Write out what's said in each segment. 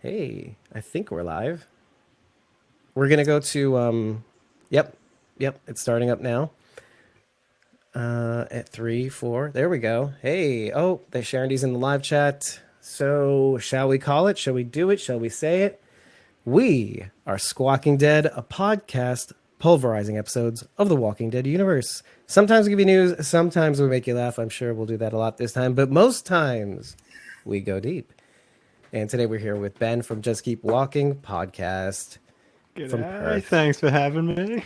Hey, I think we're live. We're gonna go to yep, it's starting up now. At 3, 4. There we go. Hey, oh, the Sharondy's in the live chat. So shall we call it? Shall we do it? Shall we say it? We are Squawking Dead, a podcast pulverizing episodes of the Walking Dead universe. Sometimes we give you news, sometimes we make you laugh. I'm sure we'll do that a lot this time, but most times we go deep. And today we're here with Ben from Just Keep Walking podcast from G'day, Perth. thanks for having me.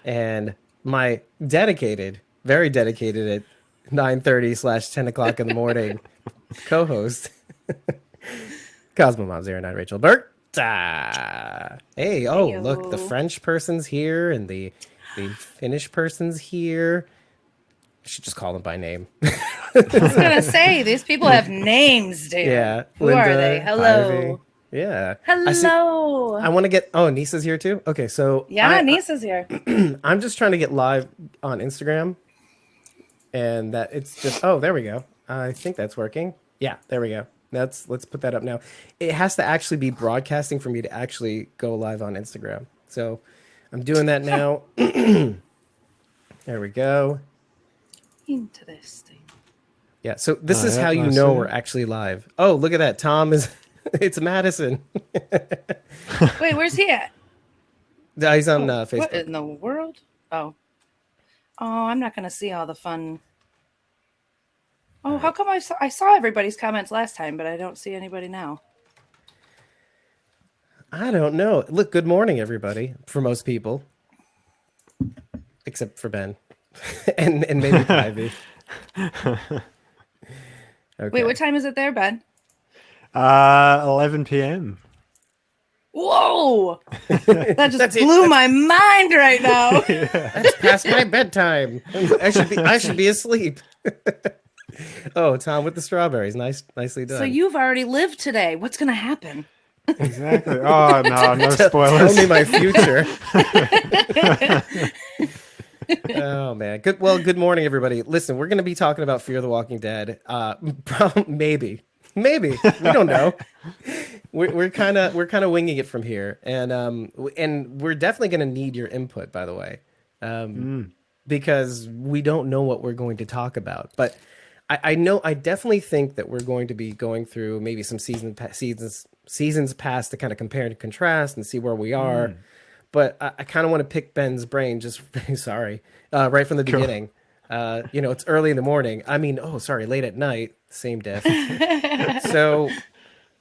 And my dedicated, very dedicated at 9:30/10 o'clock in the morning co-host, Cosmo Mom 09, Rachael Burt. Hey, oh, look, the Heyo. French person's here and the Finnish person's here. I should just call them by name. I was gonna say these people have names, dude. Yeah. Who are Linda, they? Hello. Ivy. Yeah. Hello. I want to get. Oh, Nisa's here too. Okay, so Yeah, Nisa's here. I'm just trying to get live on Instagram, and that it's just. Oh, there we go. I think that's working. Yeah, there we go. Let's put that up now. It has to actually be broadcasting for me to actually go live on Instagram. So I'm doing that now. There we go. Interesting. Yeah. So this is yeah, how you I know see. we're actually live. Oh, look at that. Tom is. It's Madison. Wait, where's he at? He's on What Facebook. in the world? Oh. Oh, I'm not gonna see all the fun. Oh, how come I saw everybody's comments last time, but I don't see anybody now? I don't know. Look, good morning, everybody. For most people, except for Ben, and maybe Ivy. Okay. Wait, what time is it there, Ben? 11 p.m. Whoa! That just That's it. blew my mind right now. That's past my bedtime. I should be asleep. Oh, Tom with the strawberries. Nicely done. So you've already lived today. What's gonna happen? Exactly. Oh, no Tell spoilers. me my future. Oh man. Good. Well, good morning, everybody. Listen, we're going to be talking about Fear the Walking Dead. Maybe. We don't know. We're kind of winging it from here, and we're definitely going to need your input. By the way, because we don't know what we're going to talk about, but I know I definitely think that we're going to be going through maybe some seasons past to kind of compare and contrast and see where we are. But I kind of want to pick Ben's brain, just sorry, right from the Sure. beginning. It's early in the morning. I mean, late at night, same diff. So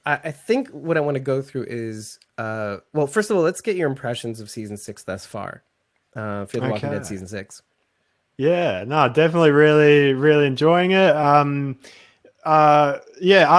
I think what I want to go through is, well, first of all, let's get your impressions of season 6 thus far. Fear the Walking Dead Okay. season 6. Yeah, no, definitely really enjoying it. Yeah, I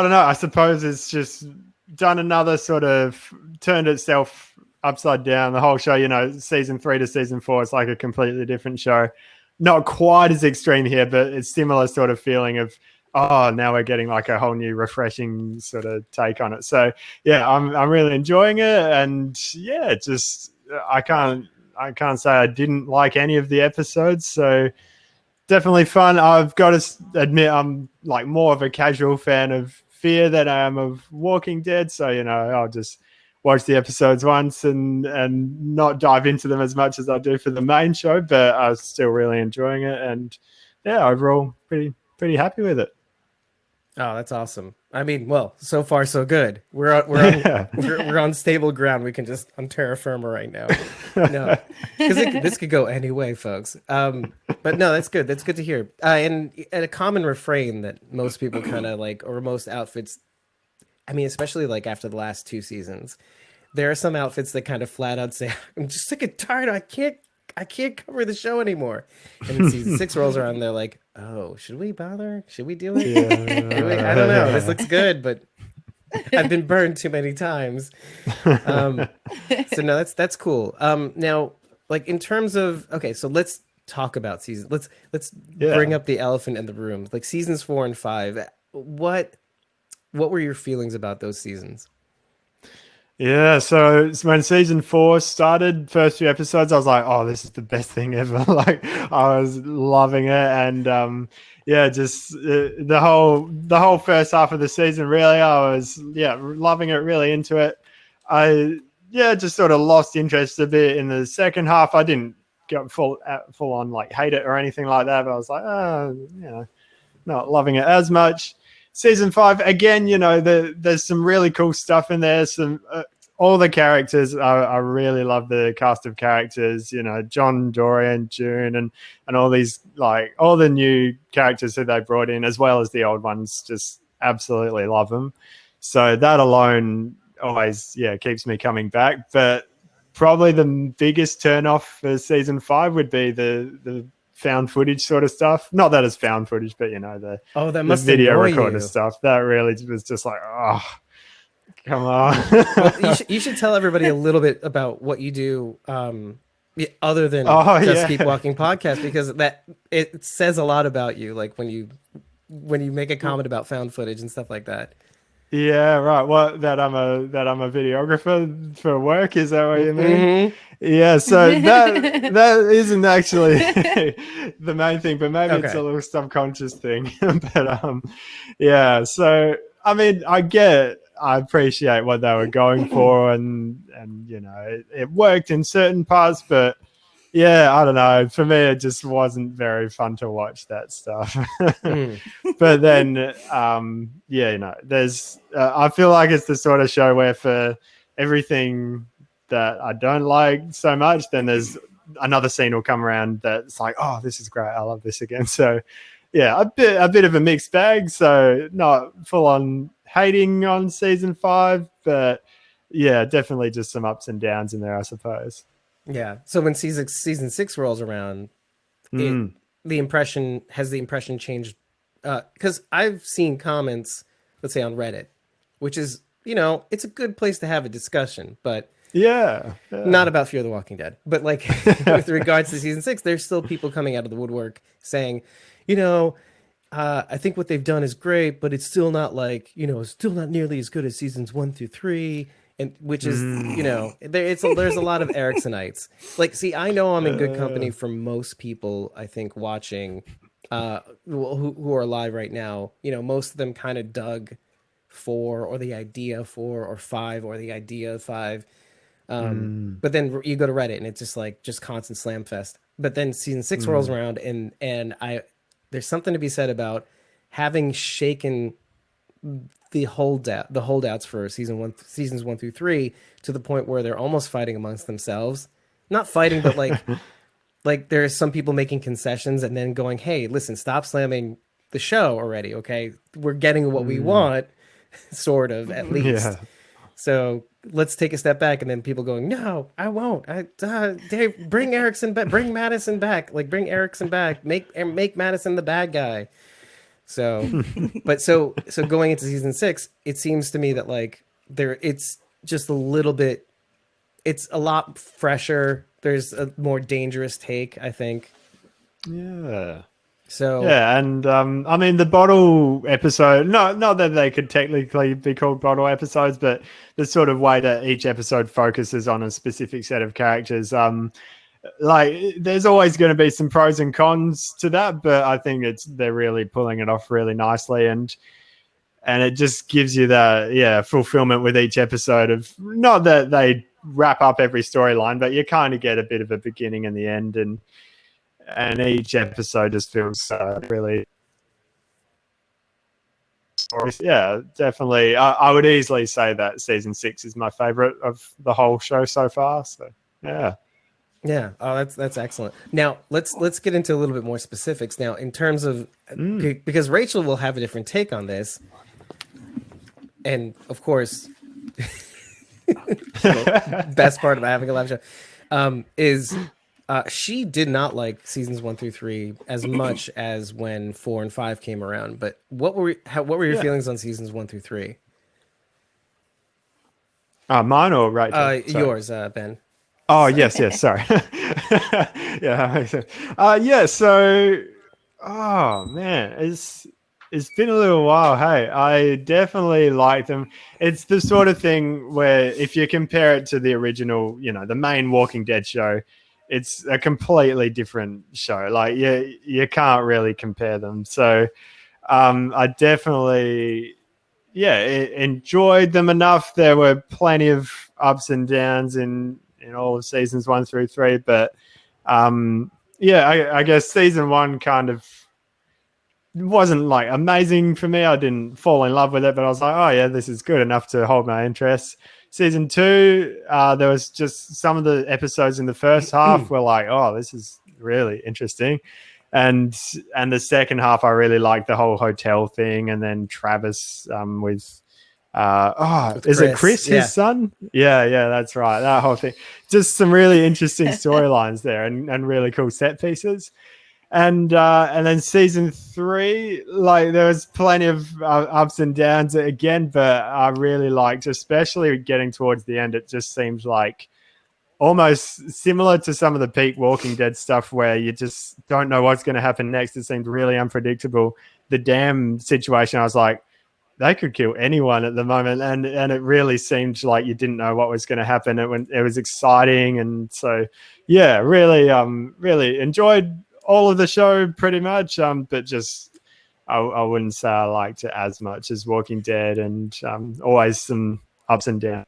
don't know. I suppose it's just done another sort of turned itself upside down. The whole show, season 3 to season 4, it's like a completely different show. Not quite as extreme here, but it's similar sort of feeling of, oh, now we're getting like a whole new refreshing sort of take on it. So yeah, I'm really enjoying it. And yeah, just I can't say I didn't like any of the episodes. So definitely fun. I've got to admit I'm like more of a casual fan of Fear than I am of Walking Dead. So, I'll just watch the episodes once and not dive into them as much as I do for the main show, but I was still really enjoying it. And yeah, overall pretty happy with it. Oh, that's awesome. I mean, well, so far so good. We're on Yeah. we're on stable ground. We can just on terra firma right now. No, because this could go any way, folks. But no, that's good. That's good to hear. And a common refrain that most people kind of like, or most outfits. I mean, especially like after the last 2 seasons, there are some outfits that kind of flat out say, "I'm just sick and tired. I can't cover the show anymore." And then season 6 rolls around, they're like, "Oh, should we bother? Should we do it? I don't know. This looks good, but I've been burned too many times." So no, that's cool. Now, like in terms of so let's talk about season. Let's bring up the elephant in the room. Like seasons 4 and 5. What were your feelings about those seasons? Yeah, so when season 4 started, first few episodes, I was like, "Oh, this is the best thing ever!" Like, I was loving it, and yeah, just the whole first half of the season, really, I was loving it, really into it. I just sort of lost interest a bit in the second half. I didn't go full on like hate it or anything like that, but I was like, not loving it as much. Season 5 again, there's some really cool stuff in there. Some all the characters, I really love the cast of characters. John, Dorian, June, and all these, like, all the new characters who they brought in, as well as the old ones. Just absolutely love them. So that alone always keeps me coming back. But probably the biggest turnoff for season 5 would be the found footage sort of stuff. Not that it's found footage, but that must the video annoy recorder you. stuff. That really was just like, oh, come on. Well, you should tell everybody a little bit about what you do, other than Just Keep Walking podcast, because it says a lot about you. Like when you make a comment about found footage and stuff like that. Yeah, right. What, that I'm a videographer for work? Is that what you mean? Mm-hmm. Yeah. So that isn't actually the main thing, but maybe it's a little subconscious thing. But yeah. So I mean, I appreciate what they were going for, and it worked in certain parts, but yeah, I don't know. For me, it just wasn't very fun to watch that stuff. But then, there's. I feel like it's the sort of show where for everything that I don't like so much, then there's another scene will come around that's like, oh, this is great. I love this again. So, yeah, a bit of a mixed bag. So not full on hating on season 5, but yeah, definitely just some ups and downs in there, I suppose. Yeah. So when season 6 rolls around, the impression changed? Because I've seen comments, let's say on Reddit, which is, it's a good place to have a discussion, but not about Fear the Walking Dead. But like with regards to season 6, there's still people coming out of the woodwork saying, I think what they've done is great, but it's still not like, still not nearly as good as seasons 1 through 3. And which is, there's a lot of Ericksonites. Like, see, I know I'm in good company for most people, I think, watching, who are alive right now. Most of them kind of dug 4 or the idea of 4 or 5 or the idea of 5. But then you go to Reddit and it's just constant slam fest. But then season 6 rolls around and there's something to be said about having shaken the holdouts for seasons 1 through 3 to the point where they're almost fighting amongst themselves. Not fighting, but like there's some people making concessions and then going, hey, listen, stop slamming the show already. Okay. We're getting what we want, sort of, at least. Yeah. So let's take a step back, and then people going, no, I won't. Dave, bring Erickson back, bring Madison back, bring Erickson back, make Madison the bad guy. So, but so going into season 6, it seems to me that it's just a little bit, it's a lot fresher. There's a more dangerous take, I think. Yeah. So yeah, and I mean the bottle episode. Not that they could technically be called bottle episodes, but the sort of way that each episode focuses on a specific set of characters. There's always going to be some pros and cons to that, but I think they're really pulling it off really nicely, and it just gives you that fulfillment with each episode of, not that they wrap up every storyline, but you kind of get a bit of a beginning and the end, and each episode just feels really. Yeah, definitely. I would easily say that season 6 is my favorite of the whole show so far. So yeah. Yeah. Oh, that's excellent. Now let's get into a little bit more specifics now in terms of because Rachel will have a different take on this, and of course, best part about having a live show is she did not like seasons 1 through 3 as much as when 4 and 5 came around. But what were your feelings on seasons 1 through 3? Mine or Rachel? Yours, Ben. Oh, yes, sorry. Yeah, that makes sense. So, oh man, it's been a little while. Hey, I definitely like them. It's the sort of thing where if you compare it to the original, the main Walking Dead show, it's a completely different show. Like you can't really compare them. So I definitely enjoyed them enough. There were plenty of ups and downs in all of seasons 1 through 3, but I guess season 1 kind of wasn't like amazing for me. I didn't fall in love with it, but I was like, oh yeah, this is good enough to hold my interest. Season 2, there was just some of the episodes in the first half were like, oh, this is really interesting. And the second half, I really liked the whole hotel thing. And then Travis with is it Chris, his son? Yeah, that's right. That whole thing. Just some really interesting storylines there and really cool set pieces. And then season 3, like there was plenty of ups and downs again, but I really liked, especially getting towards the end, it just seems like almost similar to some of the peak Walking Dead stuff where you just don't know what's going to happen next. It seemed really unpredictable. The dam situation, I was like, they could kill anyone at the moment, and it really seemed like you didn't know what was going to happen. It was exciting, and so really enjoyed all of the show pretty much, but just I wouldn't say I liked it as much as Walking Dead, and always some ups and downs.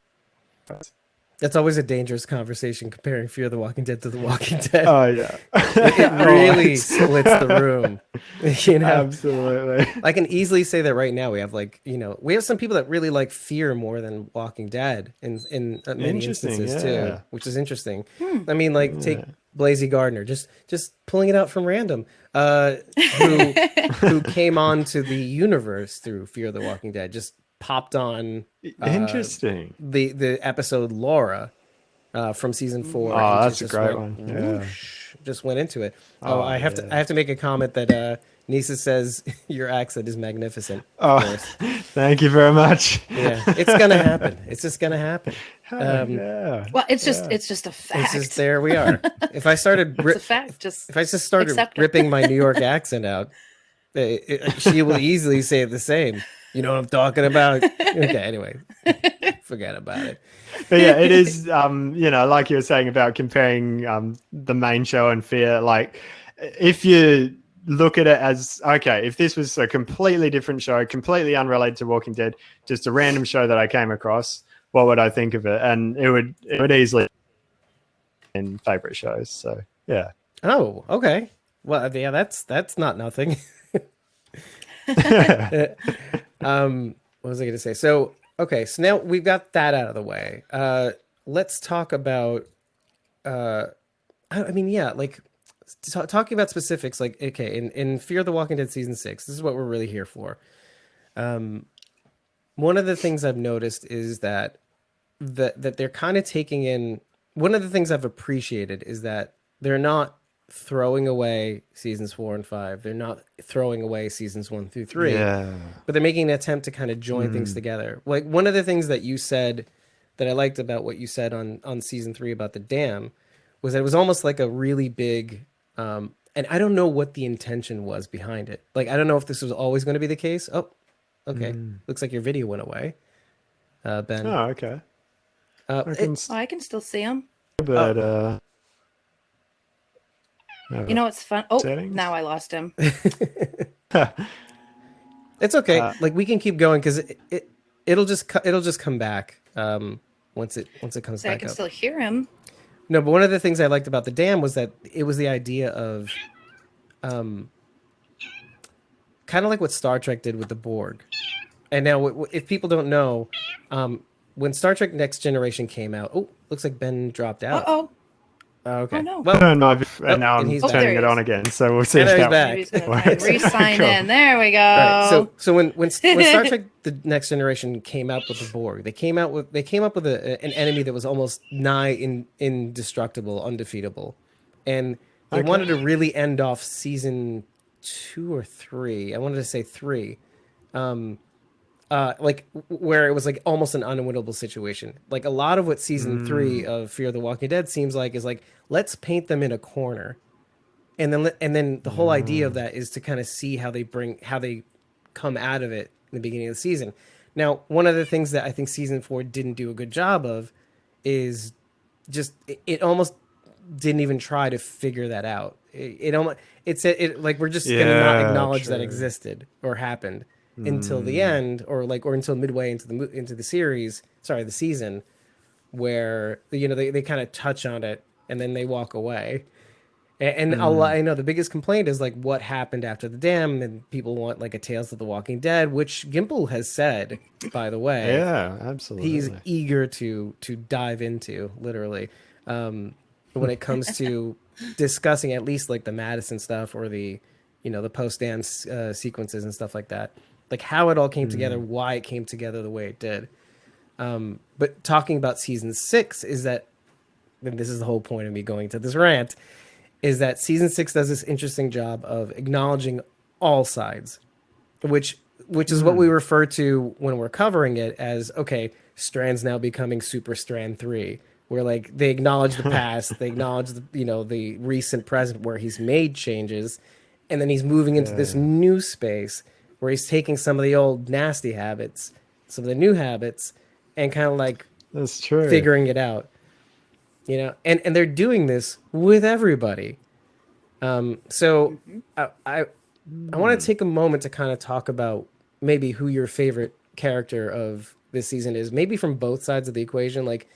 That's always a dangerous conversation, comparing Fear the Walking Dead to The Walking Dead. Oh yeah, it really splits the room. Absolutely. I can easily say that right now. We have we have some people that really like Fear more than Walking Dead in many instances too, which is interesting. I mean, take Blasey Gardner, just pulling it out from random, who came onto the universe through Fear the Walking Dead, just popped on interesting the episode Laura from season 4. Oh, that's a great one. Just went into it. I have to make a comment that Nisa says your accent is magnificent. Oh, thank you very much. Yeah, it's gonna happen. It's just gonna happen. Well, it's just a fact. It's just, there we are. If I started, it's a fact. If I just started ripping my New York accent out, she will easily say the same. You know what I'm talking about? Okay, anyway, forget about it. But yeah, it is, like you were saying about comparing the main show and Fear, like if you look at it as, okay, if this was a completely different show, completely unrelated to Walking Dead, just a random show that I came across, what would I think of it? And it would easily be in favorite shows. So yeah. Oh, okay. Well, yeah, that's not nothing. What was I going to say? So, okay, so now we've got that out of the way. Let's talk about, talking about specifics. Like, okay, in Fear the Walking Dead season 6, this is what we're really here for. One of the things I've noticed is that they're kind of taking in. One of the things I've appreciated is that they're not throwing away seasons 4 and 5. They're not throwing away seasons 1 through 3. Yeah. But they're making an attempt to kind of join things together. Like one of the things that you said that I liked about what you said on season 3 about the dam was that it was almost like a really big and I don't know what the intention was behind it. Like I don't know if this was always going to be the case. Oh, okay. Looks like your video went away. Ben. Oh, okay. I can still see him. But you know what's fun? Oh, settings? Now I lost him. It's okay. We can keep going because it'll just come back once it comes back I can up. still hear him. No, but one of the things I liked about the dam was that it was the idea of kind of like what Star Trek did with the Borg. And now if people don't know, when Star Trek Next Generation came out, looks like Ben dropped out. Uh-oh. Okay. Oh, no. Well, and now I'm he's turning back. it on again, so we'll see And if he's that back. Maybe he's gonna re-sign Cool. in. There we go. Right. So when Star Trek The Next Generation came out with the Borg, they came up with an enemy that was almost nigh indestructible, undefeatable, and they wanted to really end off season 2 or 3. I wanted to say 3. Where it was like almost an unwinnable situation. Like a lot of what season 3 of Fear the Walking Dead seems like is like, let's paint them in a corner. And then the whole idea of that is to kind of see how they come out of it in the beginning of the season. Now, one of the things that I think season 4 didn't do a good job of is just it almost didn't even try to figure that out. It almost it like we're just gonna not acknowledge that existed or happened until the end, or until midway into the series. Sorry, the season, where they kind of touch on it and then they walk away. And I know the biggest complaint is like what happened after the dam, and people want like a Tales of the Walking Dead, which Gimple has said, by the way. Yeah, absolutely. He's eager to dive into, literally, when it comes to discussing at least like the Madison stuff or the the post dance sequences and stuff like that, like how it all came together, why it came together the way it did. But talking about season 6 is that, and this is the whole point of me going to this rant, is that season 6 does this interesting job of acknowledging all sides, which is what we refer to when we're covering it as, okay, Strand's now becoming Super Strand 3, where like they acknowledge the past, they acknowledge the recent present where he's made changes, and then he's moving into this new space where he's taking some of the old nasty habits, some of the new habits, and kind of like that's true, figuring it out. And they're doing this with everybody. So I want to take a moment to kind of talk about maybe who your favorite character of this season is, maybe from both sides of the equation. Like,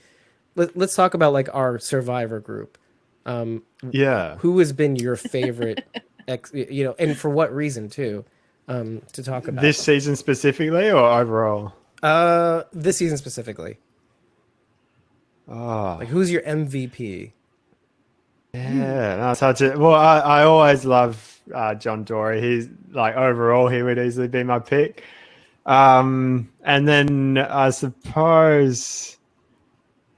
let's talk about like our survivor group. Who has been your favorite, and for what reason too, to talk about this season specifically or overall? This season specifically. Oh, like who's your MVP? Yeah, that's hard to. Well, I always love John Dory. He's like overall, he would easily be my pick. And then I suppose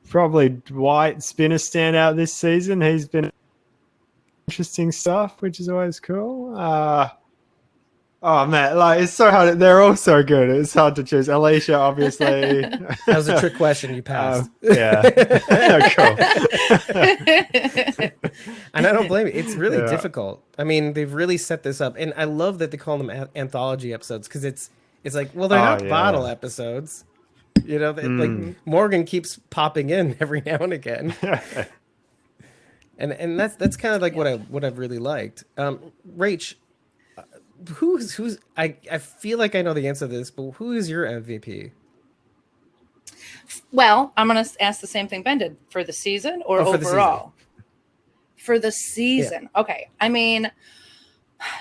probably Dwight's been a standout this season. He's been interesting stuff, which is always cool. Oh man, like it's so hard. They're all so good. It's hard to choose. Alicia, obviously. That was a trick question. You passed. Yeah. Cool. And I don't blame you. It's really difficult. I mean, they've really set this up, and I love that they call them anthology episodes, because it's like, well, they're not bottle episodes. Like Morgan keeps popping in every now and again. and that's kind of like what I've really liked. Rach, who's I feel like I know the answer to this, but who is your MVP? Well, I'm going to ask the same thing Ben did. For the season or overall? For the season. Yeah. Okay. I mean,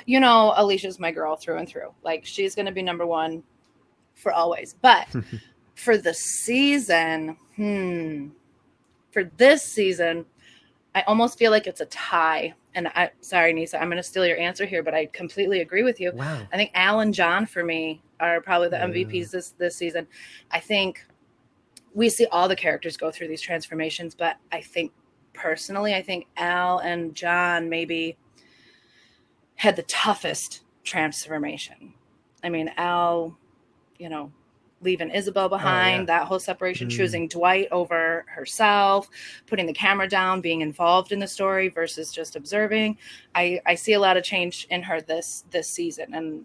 Alicia's my girl through and through. Like, she's going to be number one for always. But for the season, for this season, I almost feel like it's a tie. And sorry, Nisa, I'm going to steal your answer here, but I completely agree with you. Wow. I think Al and John for me are probably the MVPs this season. I think we see all the characters go through these transformations, but I think Al and John maybe had the toughest transformation. I mean, Al, leaving Isabel behind, that whole separation, choosing Dwight over herself, putting the camera down, being involved in the story versus just observing. I see a lot of change in her this season, and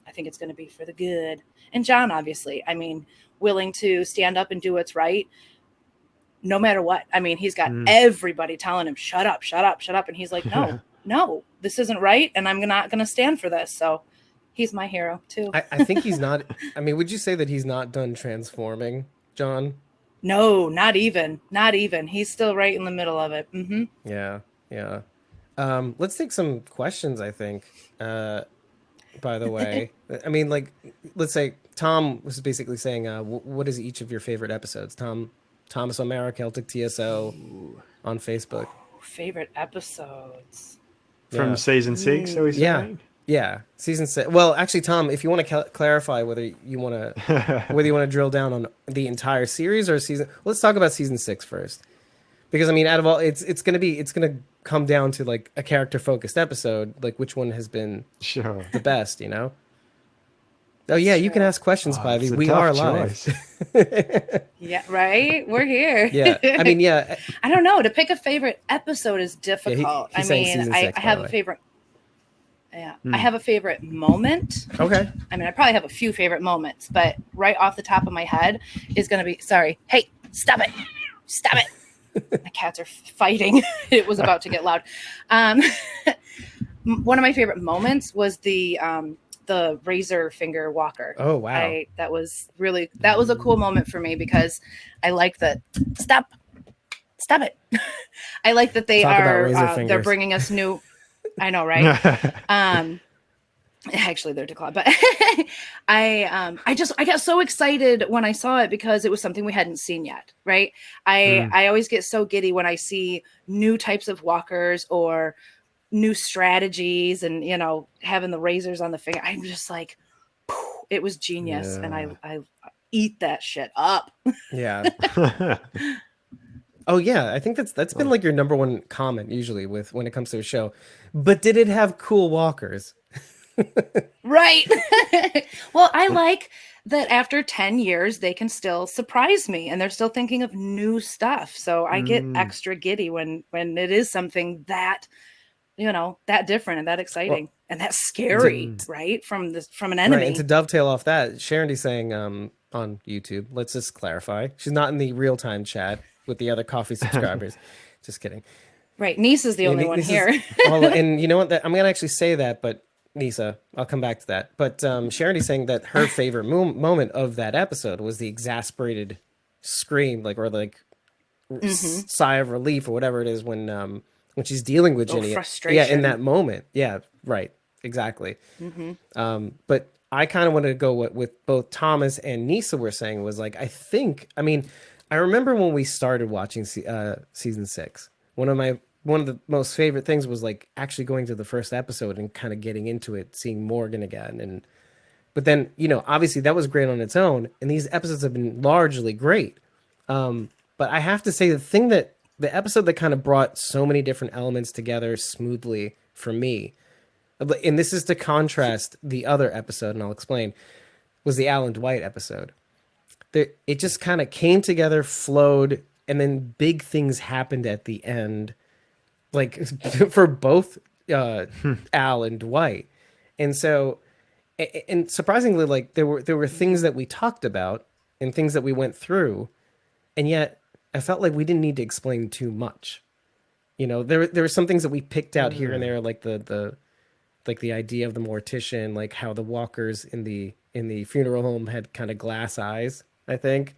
I think it's going to be for the good. And John, obviously, I mean, willing to stand up and do what's right no matter what. I mean, he's got everybody telling him, shut up. And he's like, no, this isn't right. And I'm not going to stand for this. So he's my hero too. I think he's not. I mean, would you say that he's not done transforming, John? No, not even. He's still right in the middle of it. Mm-hmm. Yeah. Let's take some questions, I think. By the way, I mean, like, let's say Tom was basically saying, what is each of your favorite episodes? Thomas O'Mara, Celtic TSO on Facebook. Favorite episodes from season 6? Are we saying? Yeah, season 6. Well, actually, Tom, if you want to clarify whether you want to drill down on the entire series or season, let's talk about season 6 first, because I mean, out of all, it's gonna come down to like a character focused episode, like which one has been the best, Oh yeah, you can ask questions, Pivy. We are live. Yeah, right. We're here. Yeah, I mean, yeah. I don't know. To pick a favorite episode is difficult. Yeah, he's saying season 6, I have a favorite. Yeah. I have a favorite moment. Okay. I mean, I probably have a few favorite moments, but right off the top of my head is going to be, sorry. Hey, stop it. Stop it. My cats are fighting. It was about to get loud. One of my favorite moments was the razor finger walker. Oh, wow. That was a cool moment for me because I like that. Stop it. I like that they Talk about are, razor they're fingers. bringing us new, I know, right? Actually they're declawed, but I got so excited when I saw it because it was something we hadn't seen yet, right? I always get so giddy when I see new types of walkers or new strategies and, you know, having the razors on the finger. I'm just like, it was genius. Yeah. And I eat that shit up. Yeah. Oh yeah, I think that's been like your number one comment usually with when it comes to a show. But did it have cool walkers? Right. Well, I like that after 10 years they can still surprise me and they're still thinking of new stuff. So I get extra giddy when it is something that, you know, that different and that exciting and that scary, right? From an enemy. Right, and to dovetail off that, Sharondy's saying on YouTube, let's just clarify, she's not in the real-time chat with the other coffee subscribers. Just kidding. Right. Niece is the only one here. And you know what? I'm going to actually say that, but Nisa, I'll come back to that. But Sharondy's saying that her favorite moment of that episode was the exasperated scream, sigh of relief or whatever it is when she's dealing with Ginny. Frustration. Yeah, in that moment. Yeah, right. Exactly. But I kind of wanted to go with both Thomas and Nisa were saying was like, I remember when we started watching season 6, one of the most favorite things was like actually going to the first episode and kind of getting into it, seeing Morgan again. But then, you know, obviously that was great on its own. And these episodes have been largely great. But I have to say the episode that kind of brought so many different elements together smoothly for me, and this is to contrast the other episode, and I'll explain, was the Al and Dwight episode. It just kind of came together, flowed, and then big things happened at the end, like for both Al and Dwight. And so, and surprisingly, like there were things that we talked about and things that we went through, and yet I felt like we didn't need to explain too much. You know, there were some things that we picked out here and there, like the idea of the mortician, like how the walkers in the funeral home had kind of glass eyes, I think,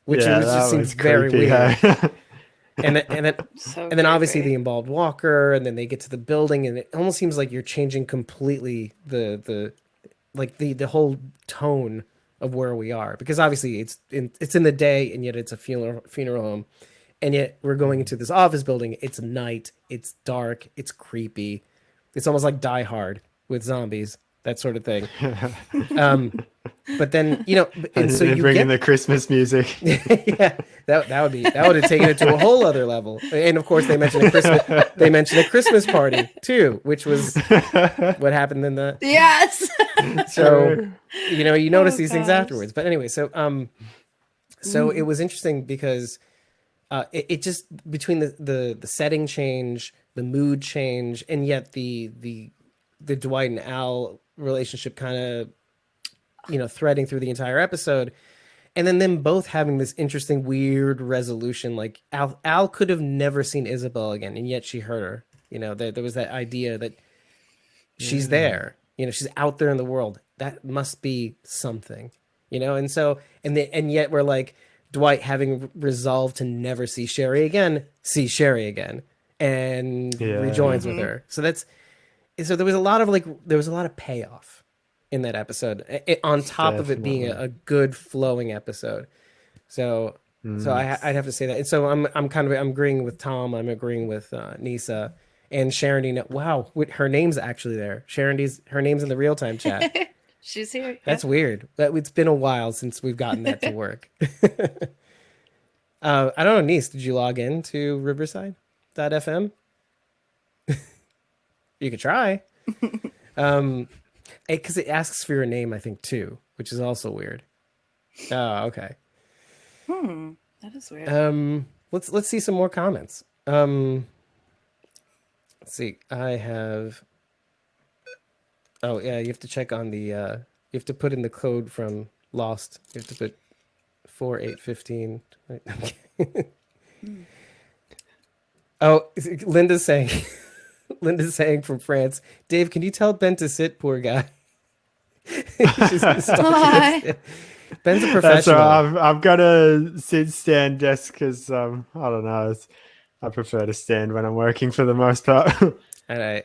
which just seems very weird. And then obviously the embalmed walker, and then they get to the building, and it almost seems like you're changing completely the whole tone of where we are, because obviously it's in the day, and yet it's a funeral home, and yet we're going into this office building. It's night, it's dark, it's creepy. It's almost like Die Hard with zombies, that sort of thing. But then, you know, and so you bring in the Christmas music. Yeah, that would have taken it to a whole other level. And of course, they mentioned a Christmas party too, which was what happened in the Yes. So you know, you notice these things afterwards. But anyway, so it was interesting because it just, between the setting change, the mood change, and yet the Dwight and Al relationship kind of, you know, threading through the entire episode, and then them both having this interesting, weird resolution. Like Al could have never seen Isabel again, and yet she heard her. You know, there was that idea that she's there. You know, she's out there in the world. That must be something. You know, and so and yet we're like, Dwight, having resolved to never see Sherry again, sees Sherry again and rejoins with her. So there was a lot of payoff in that episode, on top of it being a good flowing episode. So I'd have to say that. And so I'm agreeing with Tom. I'm agreeing with Nisa and Sharondy. Wow, her name's actually there. Her name's in the real time chat. She's here. That's weird. It's been a while since we've gotten that to work. I don't know, Niece, did you log in to Riverside.fm? You could try. Because it asks for your name, I think, too, which is also weird. Oh, okay. That is weird. Let's see some more comments. Let's see. I have Oh yeah, you have to check on the. You have to put in the code from Lost. You have to put 4815. Oh, Linda's saying. Linda's saying from France. Dave, can you tell Ben to sit? Poor guy. Why? Ben's a That's professional. right. I've got a sit stand desk because I don't know. I prefer to stand when I'm working for the most part. And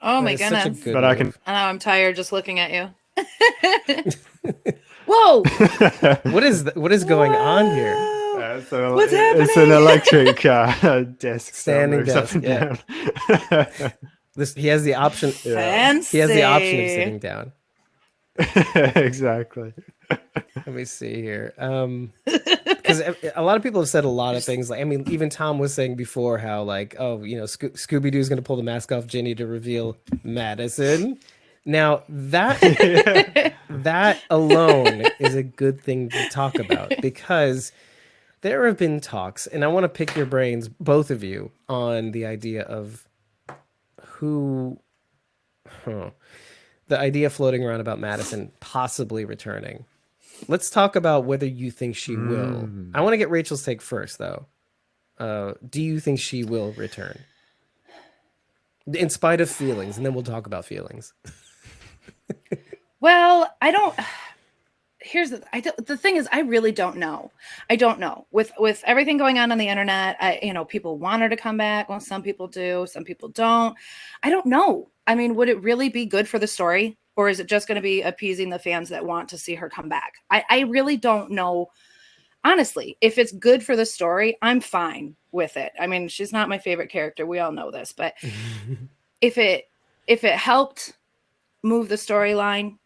Oh that my is such a goodness. good But I can- move. I know I'm tired just looking at you. Whoa! What is going on here? What's It's an happening? electric desk. Standing that moves up desk, and down. He has the option. Fancy. He has the option of sitting down. Exactly. Let me see here. Because a lot of people have said a lot of things. Like, I mean, even Tom was saying before how, like, oh, you know, Scooby Doo's going to pull the mask off Ginny to reveal Madison. Now that alone is a good thing to talk about, because there have been talks, and I want to pick your brains, both of you, on the idea of the idea floating around about Madison possibly returning. Let's talk about whether you think she will. I want to get Rachel's take first, though. Do you think she will return? In spite of feelings, and then we'll talk about feelings. Well, I don't. Here's the thing is, I really don't know. I don't know with everything going on the internet. People want her to come back. Well, some people do, some people don't. I don't know. I mean, would it really be good for the story, or is it just going to be appeasing the fans that want to see her come back? I really don't know. Honestly, if it's good for the story, I'm fine with it. I mean, she's not my favorite character. We all know this, but if it helped move the storyline,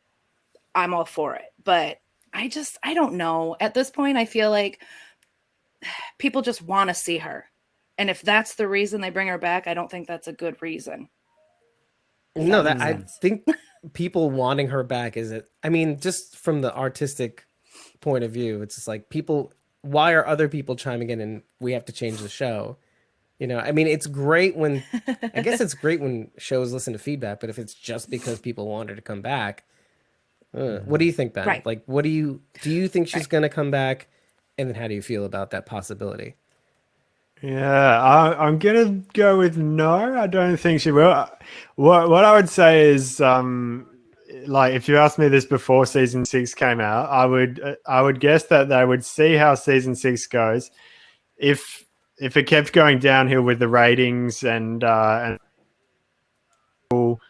I'm all for it. But I don't know. At this point, I feel like people just want to see her. And if that's the reason they bring her back, I don't think that's a good reason. No, I think people wanting her back I mean, just from the artistic point of view, it's just like why are other people chiming in and we have to change the show? I mean, it's great when, I guess it's great when shows listen to feedback, but if it's just because people want her to come back, what do you think, Ben? Right. Like, do you think she's going to come back? And then how do you feel about that possibility? Yeah, I'm gonna go with no. I don't think she will. What I would say is, like, if you asked me this before season 6 came out, I would guess that they would see how season 6 goes. If it kept going downhill with the ratings and people,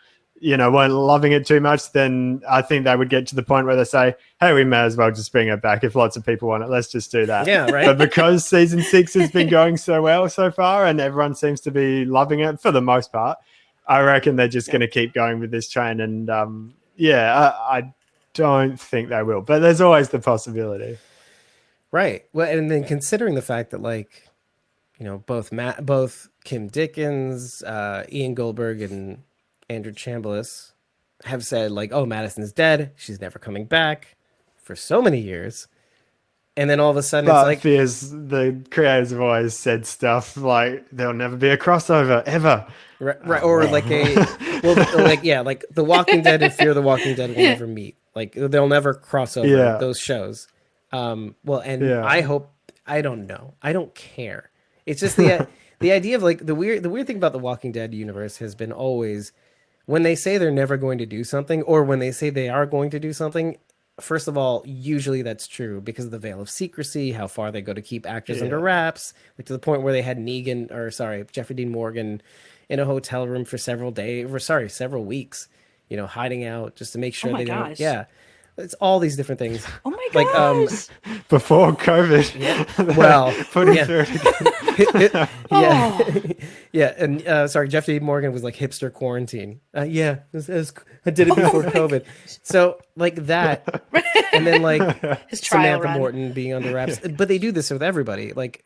weren't loving it too much, then I think they would get to the point where they say, hey, we may as well just bring it back. If lots of people want it, let's just do that. Yeah, right. But because season 6 has been going so well so far and everyone seems to be loving it for the most part, I reckon they're just going to keep going with this train. And I don't think they will, but there's always the possibility. Right. Well, and then considering the fact that, like, both Kim Dickens, Ian Goldberg, and Andrew Chambliss have said, like, oh, Madison's dead. She's never coming back for so many years. And then all of a sudden it's like... Fears, the creators have always said stuff like, there'll never be a crossover, ever. Right. Or like like The Walking Dead and Fear the Walking Dead will never meet. Like, they'll never cross over those shows. I hope... I don't know. I don't care. It's just the idea of, like, the weird thing about the Walking Dead universe has been always, when they say they're never going to do something, or when they say they are going to do something, first of all, usually that's true because of the veil of secrecy, how far they go to keep actors under wraps, like to the point where they had Jeffrey Dean Morgan in a hotel room for several weeks, hiding out just to make sure they don't. Gosh. Yeah. It's all these different things. Oh my gosh. Like, before COVID. Yeah. Well, yeah. And Jeff D. Morgan was like hipster quarantine. I did it before COVID. So like that, and then like His trial Samantha run. Morton being under wraps. But they do this with everybody. Like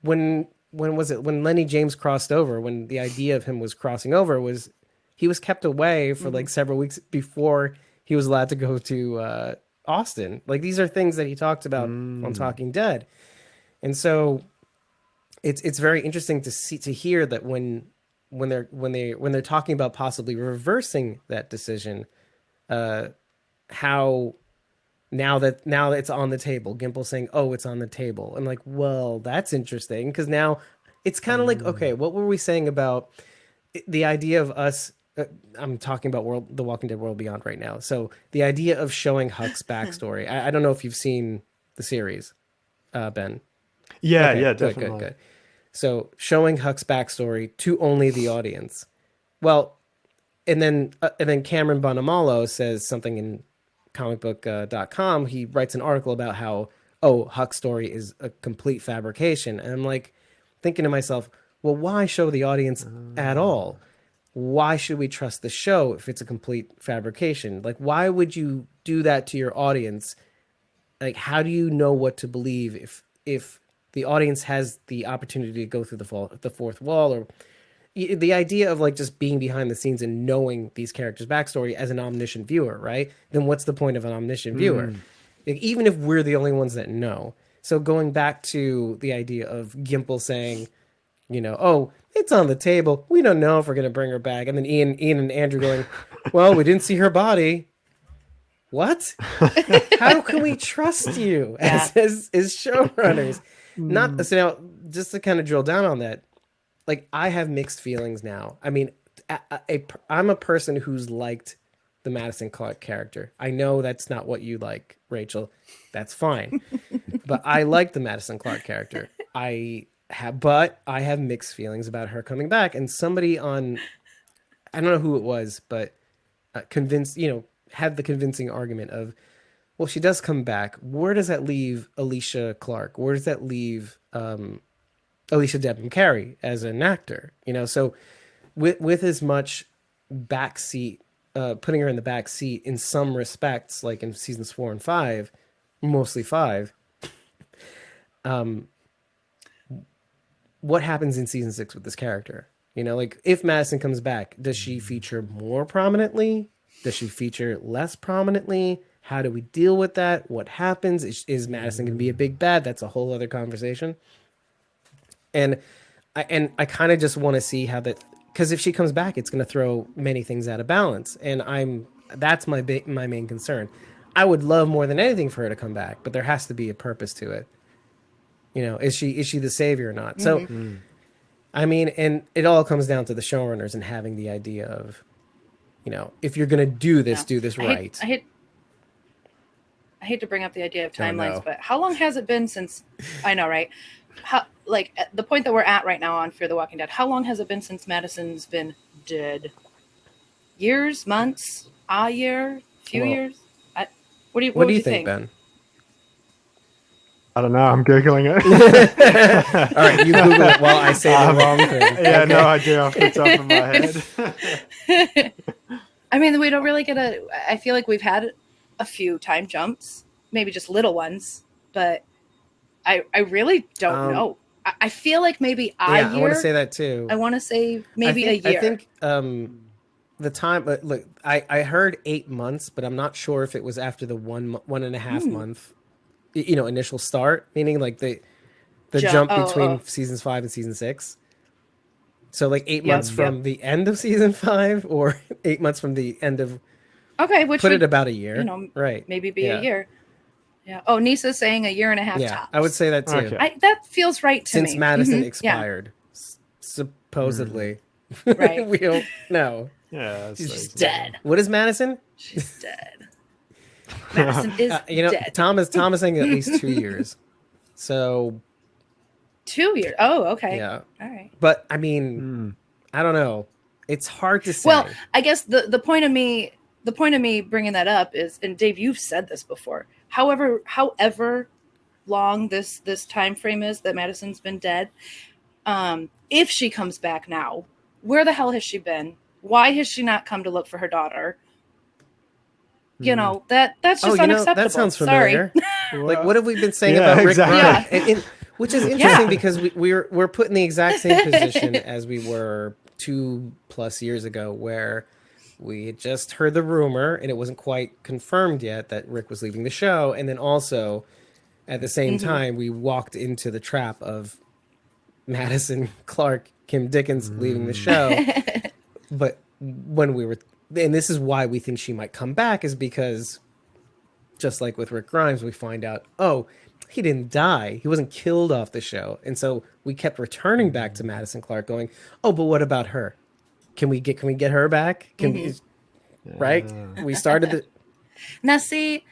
when was it when Lenny James crossed over? When the idea of him was crossing over was he was kept away for like several weeks before he was allowed to go to Austin. Like, these are things that he talked about on Talking Dead. And so it's very interesting to hear that when when they're talking about possibly reversing that decision, how now that it's on the table, Gimple saying, "Oh, it's on the table." I'm like, well, that's interesting, because now it's kind of like, okay, what were we saying about the idea of us? I'm talking about the Walking Dead World Beyond right now. So the idea of showing Huck's backstory. I don't know if you've seen the series, Ben. Yeah, Okay, yeah, good, definitely. good. So showing Huck's backstory to only the audience. Well, and then Cameron Bonamalo says something in comicbook.com. He writes an article about how, Huck's story is a complete fabrication. And I'm like thinking to myself, well, why show the audience at all? Why should we trust the show if it's a complete fabrication? Like, why would you do that to your audience? Like, how do you know what to believe if the audience has the opportunity to go through the fourth wall, or the idea of like just being behind the scenes and knowing these characters' backstory as an omniscient viewer, right? Then what's the point of an omniscient viewer? Like, even if we're the only ones that know. So going back to the idea of Gimple saying, it's on the table. We don't know if we're going to bring her back. And then Ian and Andrew going, well, we didn't see her body. What? How can we trust you as showrunners? Not so now, just to kind of drill down on that, like, I have mixed feelings now. I mean, I'm a person who's liked the Madison Clark character. I know that's not what you like, Rachel. That's fine. But I like the Madison Clark character. But I have mixed feelings about her coming back. And somebody on, I don't know who it was, but had the convincing argument of, well, she does come back. Where does that leave Alicia Clark? Where does that leave Alicia Debnam Carey as an actor? So with as much backseat, putting her in the back seat in some respects, like in seasons 4 and 5, mostly 5. What happens in season 6 with this character? Like, if Madison comes back, does she feature more prominently? Does she feature less prominently? How do we deal with that? What happens? Is Madison going to be a big bad? That's a whole other conversation. And I kind of just want to see how that, because if she comes back, it's going to throw many things out of balance. And that's my main concern. I would love more than anything for her to come back, but there has to be a purpose to it. Is she the savior or not? So, I mean, and it all comes down to the showrunners and having the idea of, if you're going to do this, do this right. I hate to bring up the idea of timelines, no. but how long has it been since? I know, right? At the point that we're at right now on Fear the Walking Dead, how long has it been since Madison's been dead? Years, months, a year, few years? What do you think, Ben? I don't know. I'm Googling it. All right, you Google it while I say the wrong thing. Yeah, okay. No idea off the top of my head. I mean, we don't really get I feel like we've had a few time jumps, maybe just little ones, but I really don't know. I feel like maybe a year. I want to say that too. I want to say maybe a year. I think the time, look, I heard 8 months, but I'm not sure if it was after the 1.5 month, initial start, meaning like the jump between seasons 5 and season 6. So like 8 months from the end of season 5, or 8 months from the end of. Okay, which put it about a year, right? Maybe be a year. Yeah. Oh, Nisa's saying a year and a half. Yeah, tops. I would say that too. Okay. That feels right to me. Since Madison expired, supposedly. Right. We don't know. Yeah, she's dead. What is Madison? She's dead. Madison is dead. Tom is saying at least 2 years. So 2 years. Oh, okay. Yeah. All right. But I mean, I don't know. It's hard to say. Well, I guess the point of me bringing that up is, and Dave, you've said this before. However long this time frame is that Madison's been dead, if she comes back now, where the hell has she been? Why has she not come to look for her daughter? That's just unacceptable. That sounds familiar. Sorry. Like, what have we been saying about Rick Brown? Yeah. Which is interesting because we're put in the exact same position as we were 2+ years ago, where we had just heard the rumor and it wasn't quite confirmed yet that Rick was leaving the show. And then also at the same time, we walked into the trap of Madison Clark Kim Dickens leaving the show. But when we were, and this is why we think she might come back, is because just like with Rick Grimes, we find out, oh, he didn't die. He wasn't killed off the show. And so we kept returning back to Madison Clark going, oh, but what about her? Can we get her back? Right? We started the... Now, see,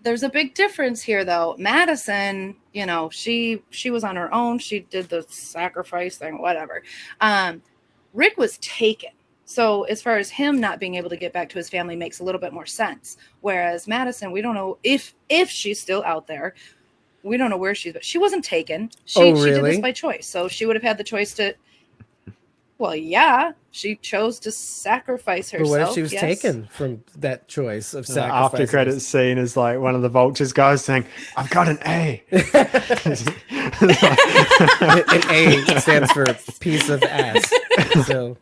there's a big difference here, though. Madison, you know, she was on her own. She did the sacrifice thing, whatever. Rick was taken. So as far as him not being able to get back to his family makes a little bit more sense. Whereas Madison, we don't know if she's still out there. We don't know where she's, but she wasn't taken. She did this by choice. So she would have had the choice to, well, yeah, she chose to sacrifice herself. But what if she was taken from that choice of sacrifice? After credits scene is like one of the Vultures guys saying, I've got an A. An A stands for piece of ass. So.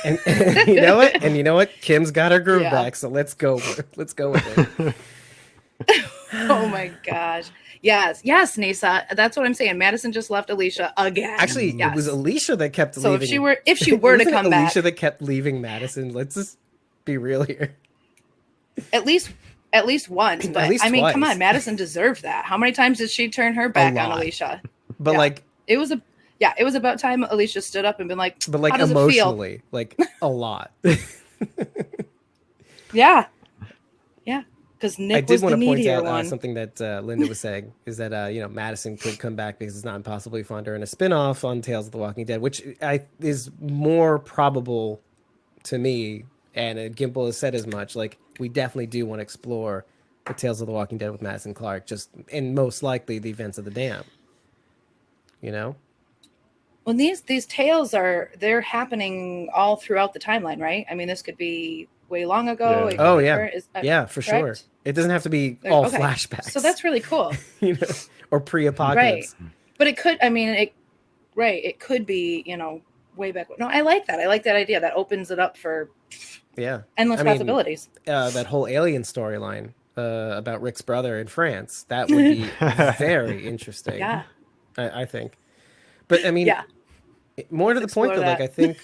And you know what? And you know what? Kim's got her groove back, so let's go. Let's go with it. Oh my gosh. Yes, Nisa. That's what I'm saying. Madison just left Alicia again. Actually, it was Alicia that kept leaving. So if she were to come back, Alicia that kept leaving Madison. Let's just be real here. At least once, but I mean, come on, Madison deserved that. How many times did she turn her back on Alicia? But like, it was about time Alicia stood up and been like, but like how does emotionally, it feel? like a lot. Yeah. Because Nick I did want to point out one. something that Linda was saying is that Madison could come back because it's not impossible to find her in a spinoff on Tales of the Walking Dead, which is more probable to me. And Gimple has said as much. Like, we definitely do want to explore the Tales of the Walking Dead with Madison Clark, and most likely the events of the dam. You know. Well, these tales they're happening all throughout the timeline, right? I mean, this could be way long ago. Yeah. Oh yeah, for sure. It doesn't have to be all flashbacks. So that's really cool. Or pre-apocalypse. Right. But it could. I mean, it could be. Way back. No, I like that. I like that idea. That opens it up for endless possibilities. That whole alien storyline about Rick's brother in France, that would be very interesting. Yeah, I think. But I mean, more to the point though, like I think.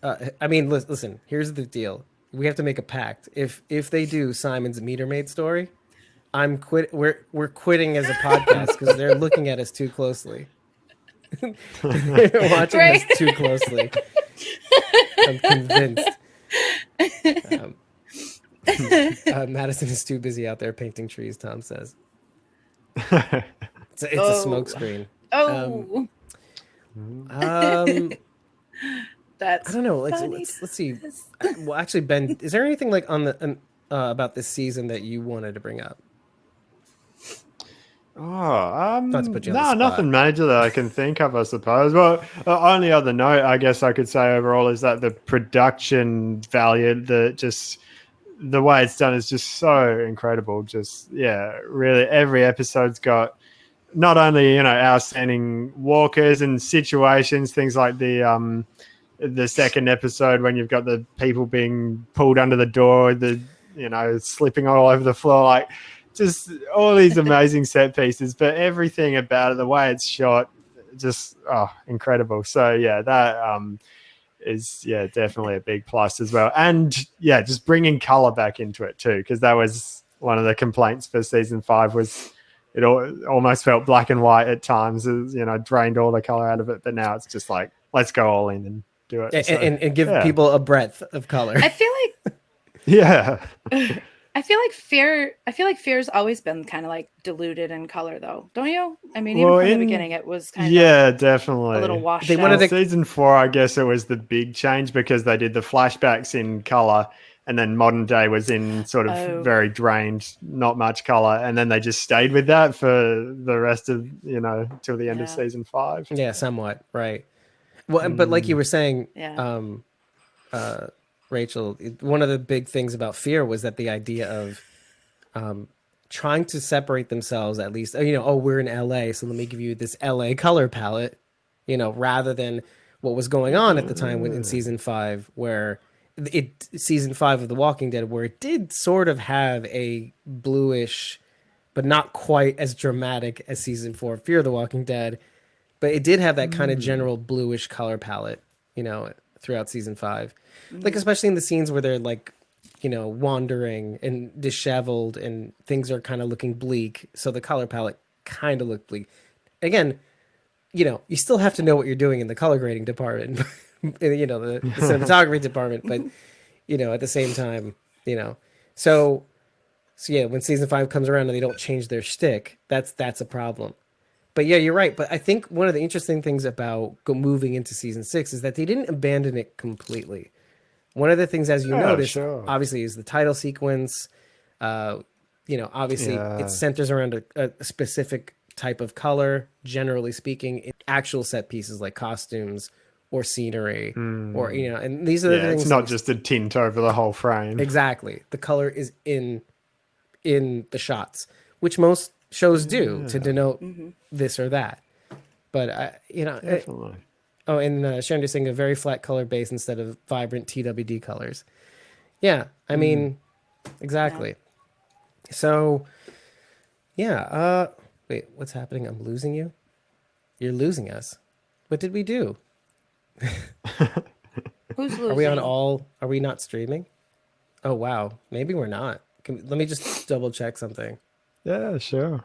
I mean, listen. Here's the deal. We have to make a pact. If they do Simon's Meter Maid story, I'm quit. We're quitting as a podcast because they're looking at us too closely. They're watching us too closely. I'm convinced. Madison is too busy out there painting trees. Tom says it's a smoke screen. That's I don't know. funny. Let's see. Well, actually, Ben, is there anything like on the about this season that you wanted to bring up? Not to put you on the spot. Nothing major that I can think of, I suppose. Well, only other note I guess I could say overall is that the production value, the way it's done is just so incredible. Really, every episode's got not only outstanding walkers and situations, things like the second episode when you've got the people being pulled under the door, slipping all over the floor, like just all these amazing set pieces, but everything about it, the way it's shot, just incredible. So that is definitely a big plus as well. And just bringing color back into it too, because that was one of the complaints for season 5 was it almost felt black and white at times, drained all the color out of it. But now it's just like, let's go all in and do it. And give people a breadth of color. I feel like I feel like Fear's always been kind of like diluted in color, though, don't you? I mean, even from the beginning, it was kind of definitely a little washed out. Wanted season 4, I guess it was the big change because they did the flashbacks in color, and then modern day was in sort of very drained, not much color, and then they just stayed with that for the rest of till the end of season 5. Yeah, somewhat right. Well, but like you were saying, Rachel, one of the big things about Fear was that the idea of trying to separate themselves, at least, we're in LA, so let me give you this LA color palette, rather than what was going on at the time in season 5, where season 5 of The Walking Dead, where it did sort of have a bluish but not quite as dramatic as season 4 of Fear the Walking Dead. But it did have that kind of general bluish color palette, you know, throughout season 5. Like, especially in the scenes where they're like, you know, wandering and disheveled and things are kind of looking bleak. So the color palette kind of looked bleak. Again, you know, you still have to know what you're doing in the color grading department, you know, the cinematography department, but, you know, at the same time, you know, so yeah, when season 5 comes around and they don't change their shtick, that's a problem. But yeah, you're right. But I think one of the interesting things about moving into season 6 is that they didn't abandon it completely. One of the things, as you notice, obviously, is the title sequence. You know, obviously, it centers around a specific type of color, generally speaking, in actual set pieces like costumes or scenery, or, you know, and these are the things. It's not just a tint over the whole frame. Exactly. The color is in the shots, which most shows do to denote this or that. But you know, Definitely. And Sharon is saying a very flat color base instead of vibrant TWD colors. Yeah, I mean, exactly. Yeah. So, yeah. Wait, what's happening? I'm losing you. You're losing us. What did we do? Who's losing? Are we on all? Are we not streaming? Oh wow, maybe we're not. Let me just double check something. Yeah, sure.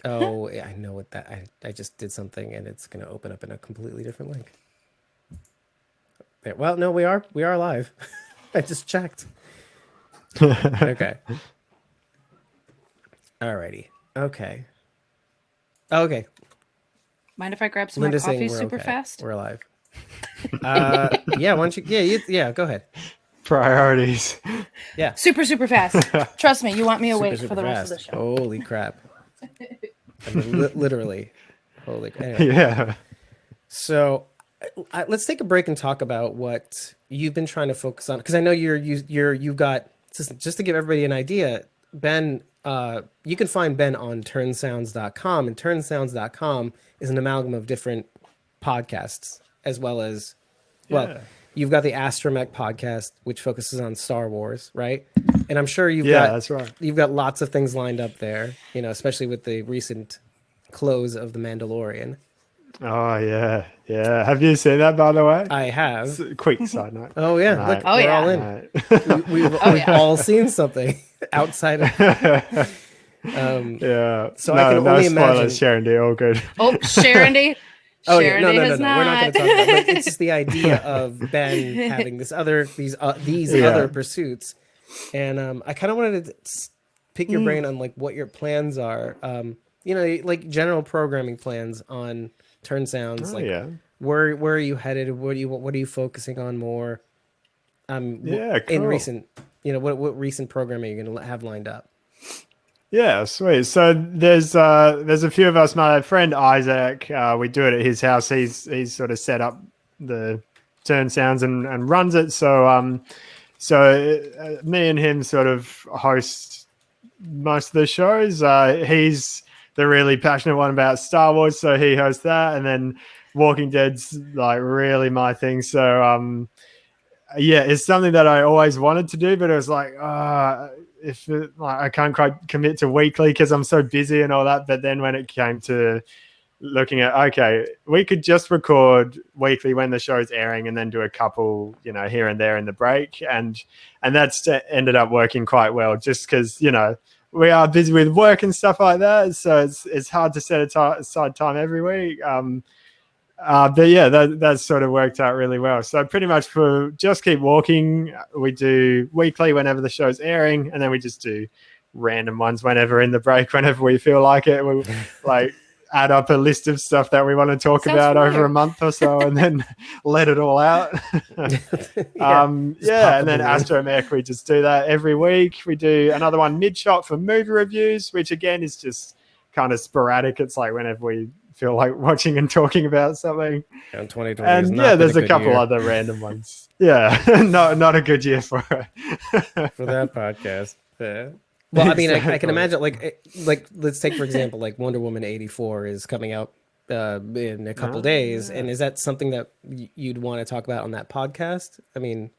Oh, yeah, I know what that. I just did something, and it's going to open up in a completely different link. There, well, no, we are live. I just checked. Okay. Alrighty. Okay. Okay. Mind if I grab some Linda's more coffee saying super okay. fast? We're alive. Yeah. Why don't you? Yeah. Go ahead. Priorities. Yeah. Super fast. Trust me, you want me awake for the rest of the show. Holy crap. I mean, literally. Holy. Anyway. Yeah. So let's take a break and talk about what you've been trying to focus on, because I know you've got, just to give everybody an idea, Ben, you can find Ben on turnsounds.com, and turnsounds.com is an amalgam of different podcasts, as well as, well, you've got the Astromech podcast, which focuses on Star Wars, right? And I'm sure that's right. You've got lots of things lined up there, you know, especially with the recent close of The Mandalorian. Oh yeah. Have you seen that, by the way? I have. Quick side note. Oh yeah, Mate. look, Oh, we're yeah. all in. We've all seen something outside of. Yeah. So I can only imagine. Spoilers, Sharon D. All good. Oh, Sharon D. Oh yeah, Sharon no, D has we're not going to talk about it. But it's just the idea of Ben having these other pursuits, and I kind of wanted to pick your brain on like what your plans are. You know, like general programming plans on Turn Sounds. Where are you headed? What are you focusing on more? Cool. In recent, you know, what recent programming are you going to have lined up? Yeah, sweet. So there's a few of us. My friend Isaac, we do it at his house. He's sort of set up the Turn Sounds and runs it. So me and him sort of host most of the shows. He's the really passionate one about Star Wars, so he hosts that, and then Walking Dead's like really my thing. So it's something that I always wanted to do, but it was like I can't quite commit to weekly because I'm so busy and all that. But then when it came to looking at, okay, we could just record weekly when the show's airing and then do a couple, you know, here and there in the break, and that's ended up working quite well, just because, you know, we are busy with work and stuff like that, so it's hard to set aside time every week. But yeah, that sort of worked out really well. So pretty much for Just Keep Walking, we do weekly whenever the show's airing, and then we just do random ones whenever in the break, whenever we feel like it. We like add up a list of stuff that we want to talk about over a month or so, and then let it all out. And then Astromech, we just do that every week. We do another one mid-shot for movie reviews, which again is just kind of sporadic. It's like whenever we feel like watching and talking about something. And 2020 and there's a couple other random ones. Yeah, not a good year for that podcast. Yeah. Well, I mean, I can imagine, like let's take, for example, like Wonder Woman 84 is coming out in a couple days. And is that something that you'd want to talk about on that podcast? I mean,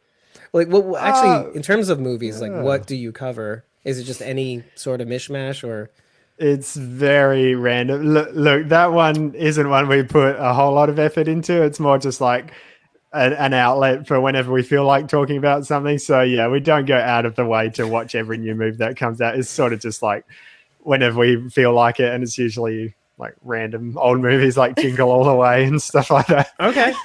like, what actually, in terms of movies, like, what do you cover Is it just any sort of mishmash or? It's very random. Look, that one isn't one we put a whole lot of effort into. It's more just like an outlet for whenever we feel like talking about something. So yeah, we don't go out of the way to watch every new movie that comes out. It's sort of just like whenever we feel like it, and it's usually like random old movies like Jingle All the Way and stuff like that. Okay,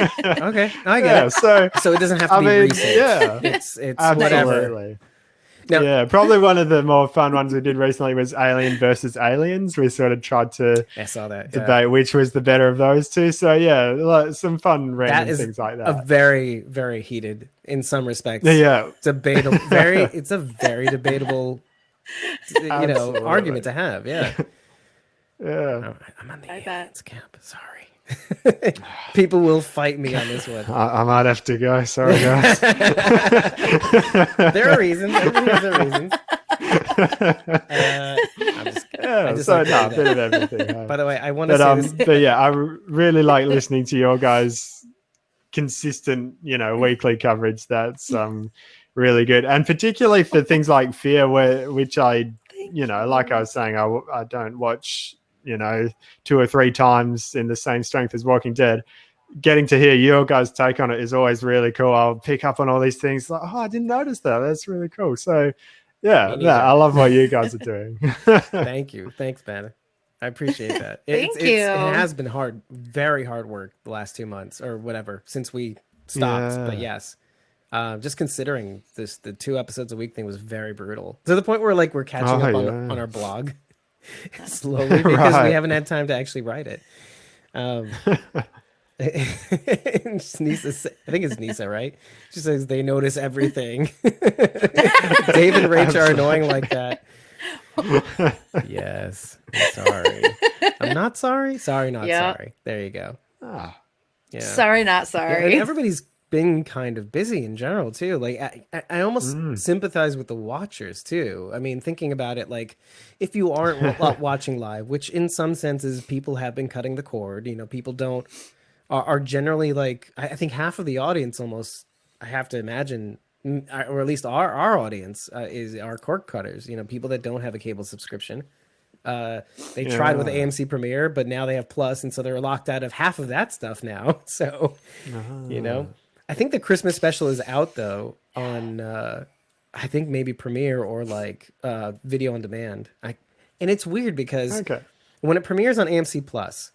I get it. So it doesn't have to be research. Yeah, it's absolutely. whatever. Now, yeah, probably one of the more fun ones we did recently was Alien versus Aliens. We sort of tried to debate which was the better of those two. So yeah, like some fun random things like that. A very, very heated, in some respects. Yeah, debatable. It's a very debatable, argument to have. Yeah. Yeah. I'm on the aliens camp. Sorry. People will fight me on this one. I might have to go. Sorry, guys. There are reasons. Everybody has their reasons. I just so a bit of everything. By the way, I want to say this. But yeah, I really like listening to your guys' consistent, weekly coverage. That's really good, and particularly for things like Fear, which I, like I was saying, I don't watch. 2 or 3 times in the same strength as Walking Dead. Getting to hear your guys' take on it is always really cool. I'll pick up on all these things like, I didn't notice that. That's really cool. So yeah, I love what you guys are doing. Thank you. Thanks, man. I appreciate that. Thank you. It has been hard, very hard work the last 2 months or whatever since we stopped. Yeah. But yes, just considering the 2 episodes a week thing was very brutal to the point where we're catching up on our blog. Slowly because we haven't had time to actually write it. Nisa, I think it's Nisa, right? She says they notice everything. Dave and Rach are annoying like that. Yes, I'm sorry. I'm not sorry. Sorry, not sorry. There you go. Yeah. Sorry, not sorry. Yeah, everybody's been kind of busy in general too. I almost sympathize with the watchers too. I mean, thinking about it, if you aren't watching live, which in some senses people have been cutting the cord, people are generally I think half of the audience almost, I have to imagine, or at least our audience is our cord cutters, people that don't have a cable subscription. They tried with AMC Premiere, but now they have Plus, and so they're locked out of half of that stuff now. So, I think the Christmas special is out though on I think maybe Premiere or video on demand. And it's weird because when it premieres on AMC Plus,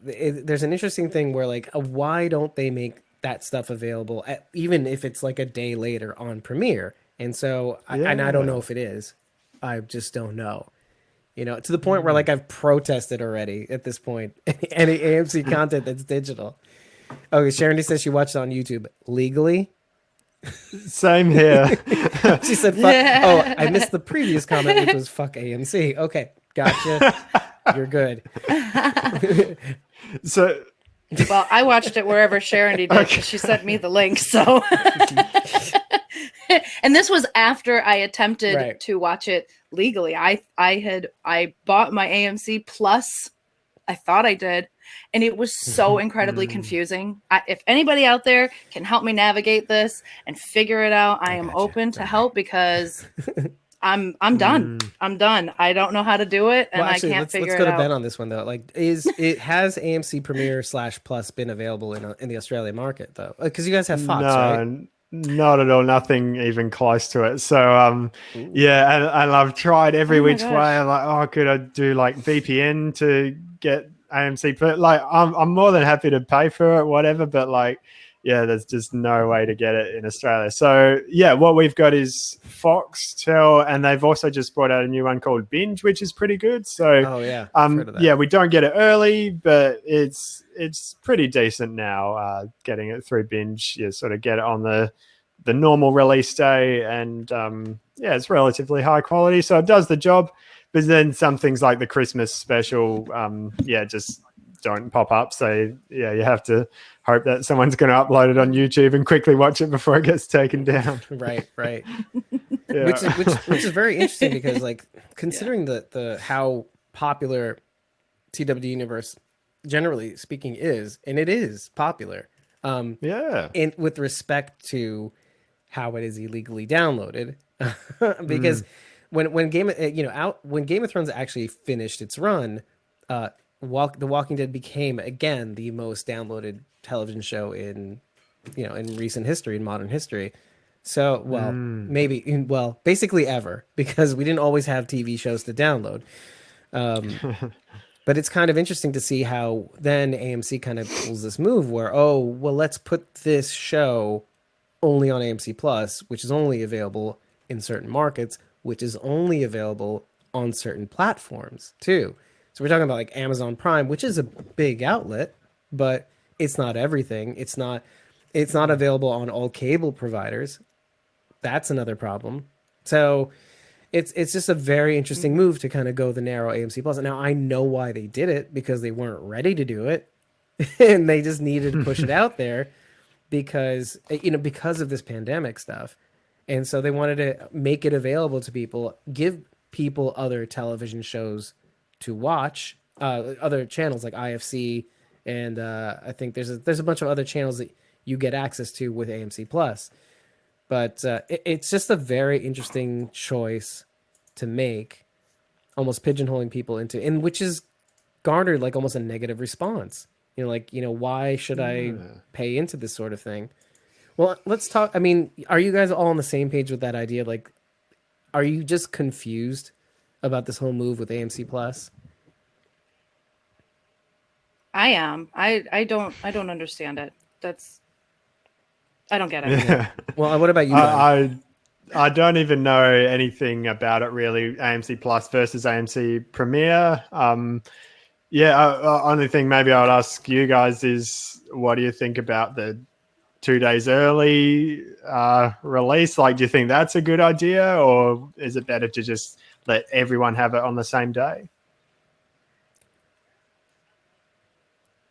there's an interesting thing where why don't they make that stuff available even if it's a day later on Premiere? And so and I don't know if it is. I just don't know. To the point where I've protested already at this point any AMC content that's digital. Okay, Sharon says she watched it on YouTube legally. Same here. She said, fuck. Yeah. Oh, I missed the previous comment, which was fuck AMC. Okay, gotcha. You're good. Well, I watched it wherever Sharon did. Okay. She sent me the link. So, and this was after I attempted to watch it legally. I bought my AMC Plus. I thought I did. And it was so incredibly confusing. If anybody out there can help me navigate this and figure it out, I am open to help because I'm done. I'm done. I don't know how to do it, and I can't figure it out. Let's go to Ben on this one though. Has AMC Premiere / Plus been available in the Australian market though? Because you guys have Fox, right? Not at all. Nothing even close to it. So and I've tried every which way. I'm like, could I do VPN to get AMC? But I'm more than happy to pay for it, whatever. But there's just no way to get it in Australia. So what we've got is Foxtel, and they've also just brought out a new one called Binge, which is pretty good. So we don't get it early, but it's pretty decent now. Getting it through Binge, you sort of get it on the normal release day, and it's relatively high quality, so it does the job. But then some things like the Christmas special, just don't pop up. So you have to hope that someone's going to upload it on YouTube and quickly watch it before it gets taken down. Right. Which is very interesting because considering the how popular TW Universe generally speaking is, and it is popular. And with respect to how it is illegally downloaded, because when when Game of Thrones actually finished its run, The Walking Dead became again the most downloaded television show in in recent history, in modern history. So, well, basically ever, because we didn't always have TV shows to download. But it's kind of interesting to see how then AMC kind of pulls this move where, oh, well, let's put this show only on AMC Plus, which is only available in certain markets, which is only available on certain platforms too. So we're talking about like Amazon Prime, which is a big outlet, but it's not everything. It's not available on all cable providers. That's another problem. So it's just a very interesting move to kind of go the narrow AMC Plus. Now I know why they did it, because they weren't ready to do it, and they just needed to push it out there because because of this pandemic stuff, and so they wanted to make it available to people, give people other television shows to watch, other channels like IFC, and I think there's a bunch of other channels that you get access to with AMC Plus. But it's just a very interesting choice to make, almost pigeonholing people into, and which is garnered like almost a negative response. Why should I pay into this sort of thing? Well, let's talk. I mean, are you guys all on the same page with that idea? Like, are you just confused about this whole move with AMC Plus? I am. I don't understand it. I don't get it. Yeah. Well, what about you? I don't even know anything about it really. AMC Plus versus AMC Premiere. Only thing maybe I would ask you guys is, what do you think about the 2 days early release? Like, do you think that's a good idea, or is it better to just let everyone have it on the same day?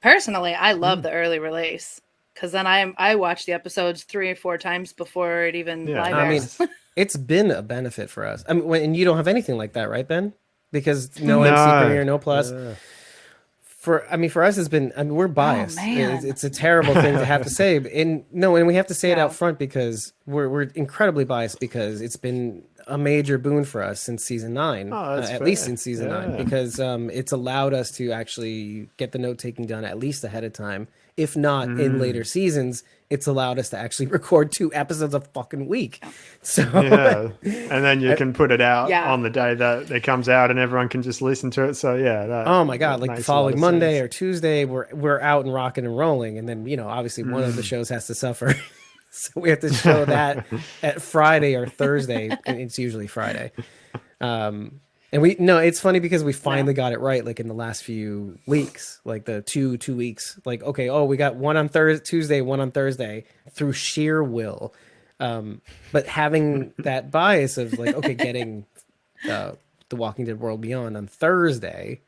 Personally, I love the early release, because then I watch the episodes 3 or 4 times before it even live airs. I mean, it's been a benefit for us. I mean, and you don't have anything like that, right, Ben? Because no MC Premiere, no Plus. For us, it's been. I mean, we're biased. It's a terrible thing to have to say, and we have to say it out front, because we're incredibly biased, because it's been a major boon for us since season 9, at least in season 9, because it's allowed us to actually get the note taking done at least ahead of time. If not in later seasons, it's allowed us to actually record 2 episodes a fucking week. So and then you can put it out on the day that it comes out, and everyone can just listen to it. So oh my god, like the following Monday or Tuesday, we're out and rocking and rolling, and then obviously one of the shows has to suffer. So we have to show that at Friday or Thursday, and it's usually Friday. And it's funny because we finally got it right, like in the last few weeks, like the two weeks, like, okay, we got one on Tuesday, one on Thursday, through sheer will. But having that bias of like, okay, getting The Walking Dead World Beyond on Thursday,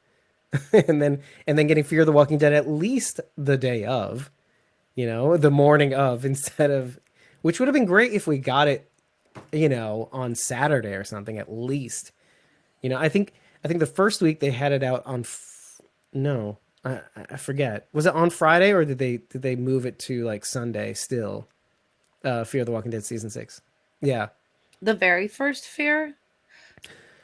and then getting Fear the Walking Dead at least the day of, the morning of, instead of, which would have been great if we got it, on Saturday or something at least. I think the first week they had it out on. I forget. Was it on Friday, or did they move it to like Sunday still? Fear the Walking Dead season 6. Yeah. The very first Fear.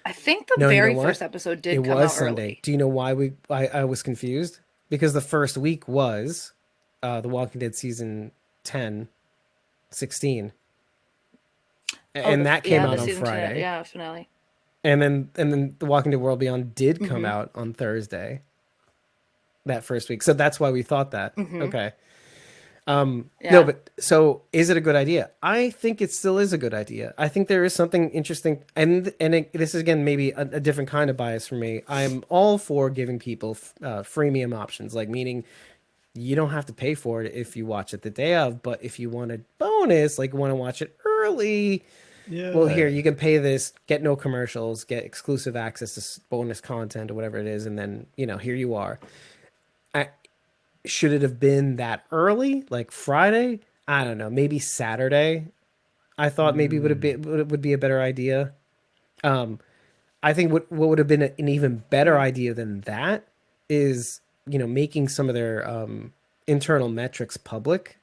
I think the very first episode did come out Sunday. Early. Do you know why I was confused? Because the first week was The Walking Dead season 10, 16. And that came out on Friday. 10, finale. And then The Walking Dead World Beyond did come out on Thursday that first week. So that's why we thought that. Okay. No, but so is it a good idea? I think it still is a good idea. I think there is something interesting. And this is, again, maybe a different kind of bias for me. I'm all for giving people freemium options, like meaning you don't have to pay for it if you watch it the day of. But if you want a bonus, like want to watch it early, well, here, you can pay this, get no commercials, get exclusive access to bonus content or whatever it is, and then, here you are. Should it have been that early, like Friday? I don't know, maybe Saturday. I thought maybe would be a better idea. I think what would have been an even better idea than that is, making some of their internal metrics public.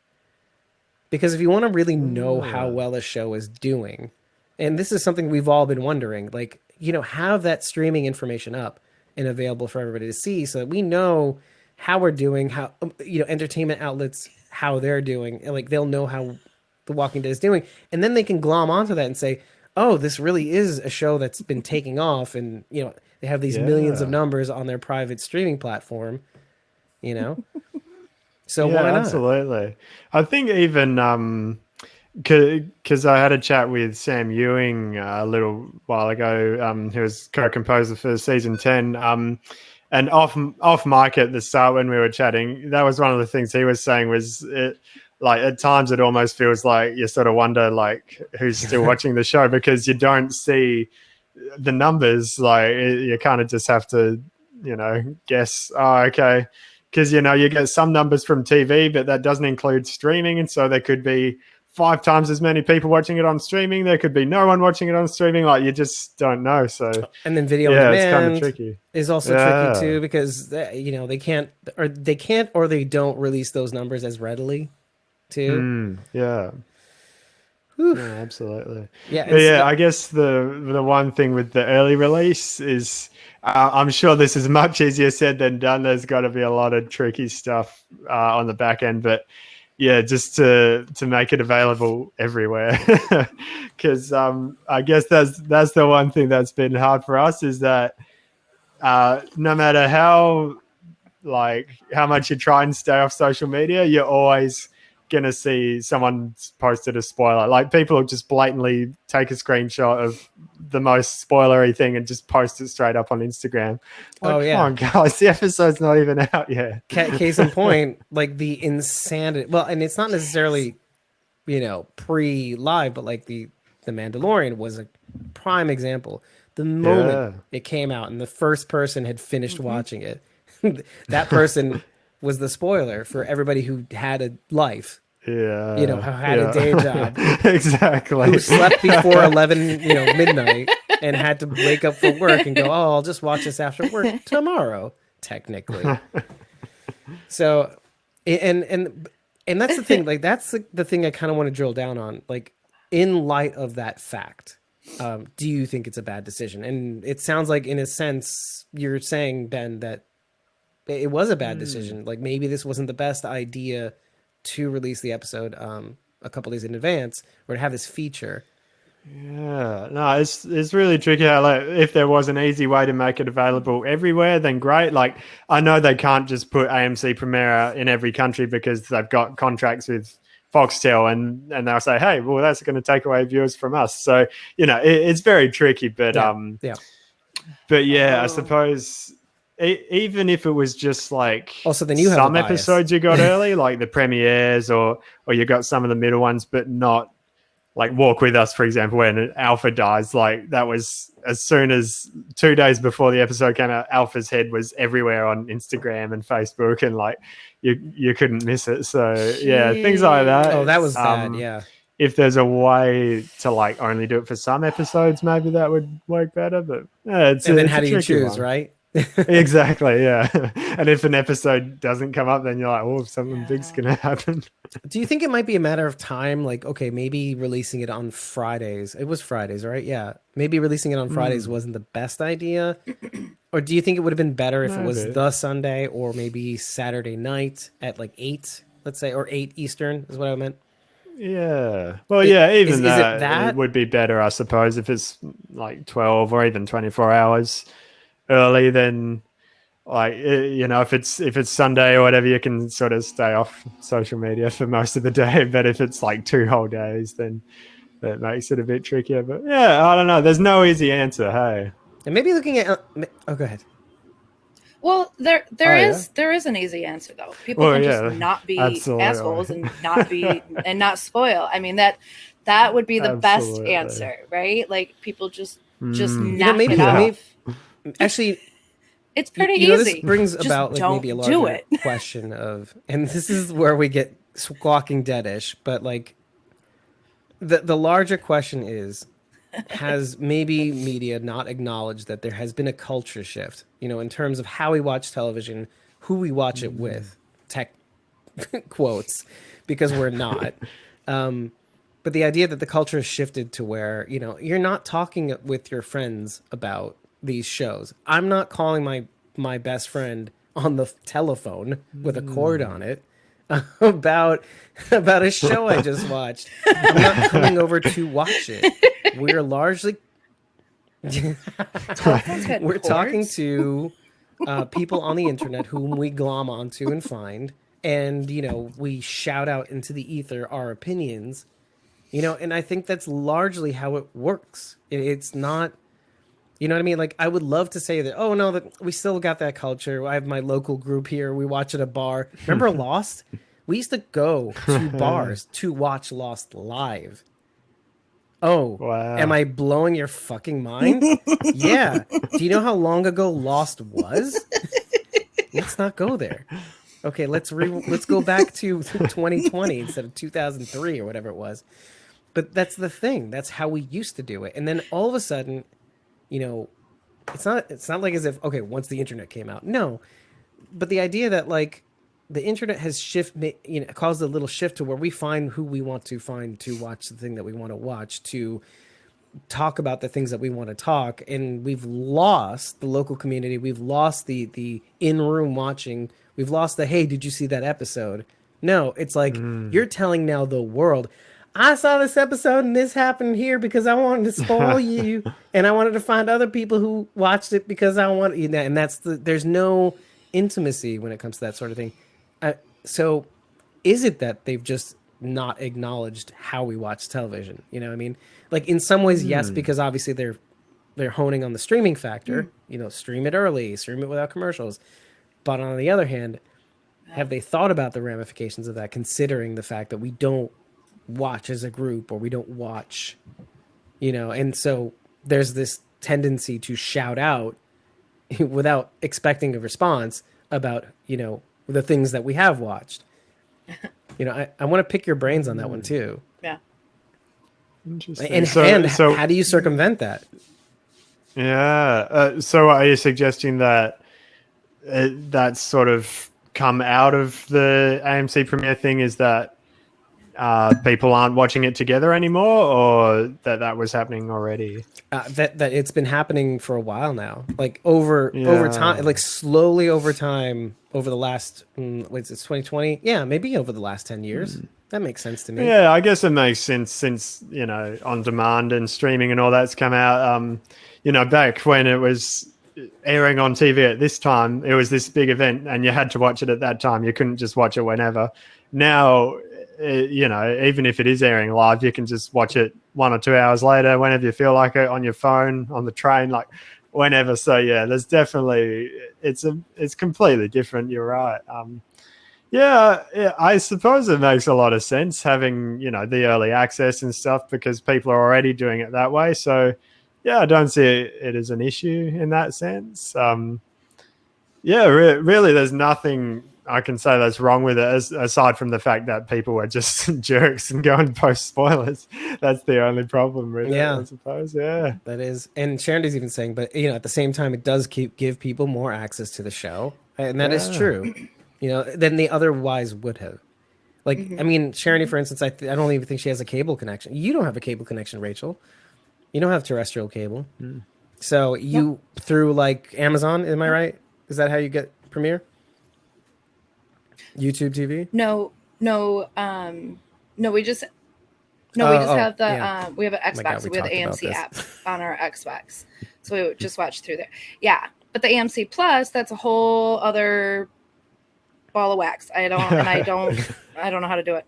Because if you want to really know how well a show is doing, and this is something we've all been wondering, like, have that streaming information up and available for everybody to see so that we know how we're doing, how, entertainment outlets, how they're doing, and like they'll know how The Walking Dead is doing. And then they can glom onto that and say, oh, this really is a show that's been taking off. And, they have these millions of numbers on their private streaming platform, So why not? Absolutely. I think even because I had a chat with Sam Ewing a little while ago, who was co-composer for season 10. And off mic at the start when we were chatting, that was one of the things he was saying was like at times it almost feels like you sort of wonder like who's still watching the show because you don't see the numbers. Like you kind of just have to, guess, oh, okay. Because, you get some numbers from TV, but that doesn't include streaming. And so there could be 5 times as many people watching it on streaming. There could be no one watching it on streaming. Like you just don't know. So and then video on demand it's kind of tricky. Is also tricky too because they can't or they don't release those numbers as readily too. Yeah, absolutely. Yeah, I guess the one thing with the early release is I'm sure this is much easier said than done. There's got to be a lot of tricky stuff on the back end, but yeah, just to make it available everywhere. Because I guess that's the one thing that's been hard for us is that no matter how much you try and stay off social media, you're always gonna see someone posted a spoiler. Like people will just blatantly take a screenshot of the most spoilery thing and just post it straight up on Instagram. Like, come on, guys, the episode's not even out yet. Case in point, like the insanity. Well, and it's not necessarily, pre-live, but like the Mandalorian was a prime example. The moment it came out and the first person had finished watching it, that person was the spoiler for everybody who had a life. Yeah. Who had a day job. Exactly. Who slept before 11, midnight and had to wake up for work and go, oh, I'll just watch this after work tomorrow, technically. So, and that's the thing, like, that's the thing I kind of want to drill down on. Like, in light of that fact, do you think it's a bad decision? And it sounds like, in a sense, you're saying, Ben, that it was a bad decision. Like maybe this wasn't the best idea to release the episode a couple days in advance or to have this feature. Yeah, no, it's really tricky. Like, if there was an easy way to make it available everywhere, then great. Like, I know they can't just put AMC Premiere in every country because they've got contracts with Foxtel, and they'll say, hey, well, that's going to take away viewers from us. So it's very tricky. But but I suppose. Even if it was just like also, then you some have episodes you got early, like the premieres, or you got some of the middle ones, but not like Walk With Us, for example, when Alpha dies. Like that was as soon as 2 days before the episode came out, Alpha's head was everywhere on Instagram and Facebook, and like you couldn't miss it. So things like that. Oh, that was bad. Yeah. If there's a way to like only do it for some episodes, maybe that would work better. But and then how do you choose, right? Exactly, yeah. And if an episode doesn't come up, then you're like, oh, something big's gonna happen. Do you think it might be a matter of time? Like, okay, maybe releasing it on Fridays. It was Fridays, right? Yeah. Maybe releasing it on Fridays wasn't the best idea. Or do you think it would have been better if it was the Sunday or maybe Saturday night at like 8, let's say, or 8 Eastern is what I meant? Yeah. Well, even that would be better, I suppose, if it's like 12 or even 24 hours early. Then like if it's Sunday or whatever, you can sort of stay off social media for most of the day. But if it's like 2 whole days, then that makes it a bit trickier. But I don't know, there's no easy answer. Hey, and maybe looking at go ahead. Well, there is an easy answer though. People can just not be assholes and not spoil. I mean that would be the best answer, right? Like people just knock it off. Actually, it's pretty easy. This brings about like maybe a larger question of, and this is where we get Walking Dead-ish, but like the larger question is, has maybe media not acknowledged that there has been a culture shift, in terms of how we watch television, who we watch it with, tech quotes, because we're not. But but the idea that the culture has shifted to where, you know, you're not talking with your friends about these shows. I'm not calling my best friend on the telephone with a cord on it about a show I just watched. I'm not coming over to watch it. We're largely we're talking to people on the internet whom we glom onto and find, and you know, we shout out into the ether our opinions, you know, and I think that's largely how it works. It's not, you know what I mean? Like, I would love to say that, oh no, that we still got that culture. I have my local group here. We watch at a bar. Remember Lost? We used to go to bars to watch Lost live. Oh, Wow. Am I blowing your fucking mind? Yeah. Do you know how long ago Lost was? Let's not go there. Okay, let's go back to 2020 instead of 2003 or whatever it was. But that's the thing. That's how we used to do it. And then all of a sudden, you know, it's not like as if, okay, once the internet came out. No. But the idea that like the internet has caused a little shift to where we find who we want to find to watch the thing that we want to watch, to talk about the things that we want to talk, and we've lost the local community. We've lost the in-room watching. We've lost the, hey, did you see that episode? No, it's like you're telling now the world, I saw this episode and this happened here because I wanted to spoil you, and I wanted to find other people who watched it because I want, you know, and there's no intimacy when it comes to that sort of thing. So is it that they've just not acknowledged how we watch television? You know what I mean? Like in some ways, yes, because obviously they're honing on the streaming factor, you know, stream it early, stream it without commercials. But on the other hand, have they thought about the ramifications of that, considering the fact that we don't watch as a group, or we don't watch, you know, and so there's this tendency to shout out without expecting a response about, you know, the things that we have watched. You know, I want to pick your brains on that one too. Yeah. Interesting. And so how do you circumvent that? Yeah. So are you suggesting that that's sort of come out of the AMC premiere thing, is that people aren't watching it together anymore, or that was happening already? That it's been happening for a while now, like over time, like slowly over time, over the last it's 2020, yeah, maybe over the last 10 years. That makes sense to me. Yeah, I guess it makes sense since, you know, on demand and streaming and all that's come out. You know, back when it was airing on TV at this time, it was this big event and you had to watch it at that time. You couldn't just watch it whenever. Now, you know, even if it is airing live, you can just watch it 1 or 2 hours later, whenever you feel like it, on your phone, on the train, like whenever. So yeah, there's definitely, it's completely different. You're right. Yeah, I suppose it makes a lot of sense having, you know, the early access and stuff, because people are already doing it that way. So yeah, I don't see it as an issue in that sense. Yeah, really, there's nothing I can say that's wrong with it, aside from the fact that people were just jerks and go and post spoilers. That's the only problem with it, I suppose. Yeah, that is. And Sharon's even saying, but you know, at the same time, it does give people more access to the show, and that is true. You know, than they otherwise would have. Like, I mean, Sharon, for instance, I don't even think she has a cable connection. You don't have a cable connection, Rachel. You don't have terrestrial cable. So you through like Amazon, am I right? Is that how you get Premiere? YouTube TV? No, we just have the we have an Xbox. We have the AMC app on our Xbox, so we would just watch through there. Yeah, but the AMC Plus, that's a whole other ball of wax. I don't know how to do it.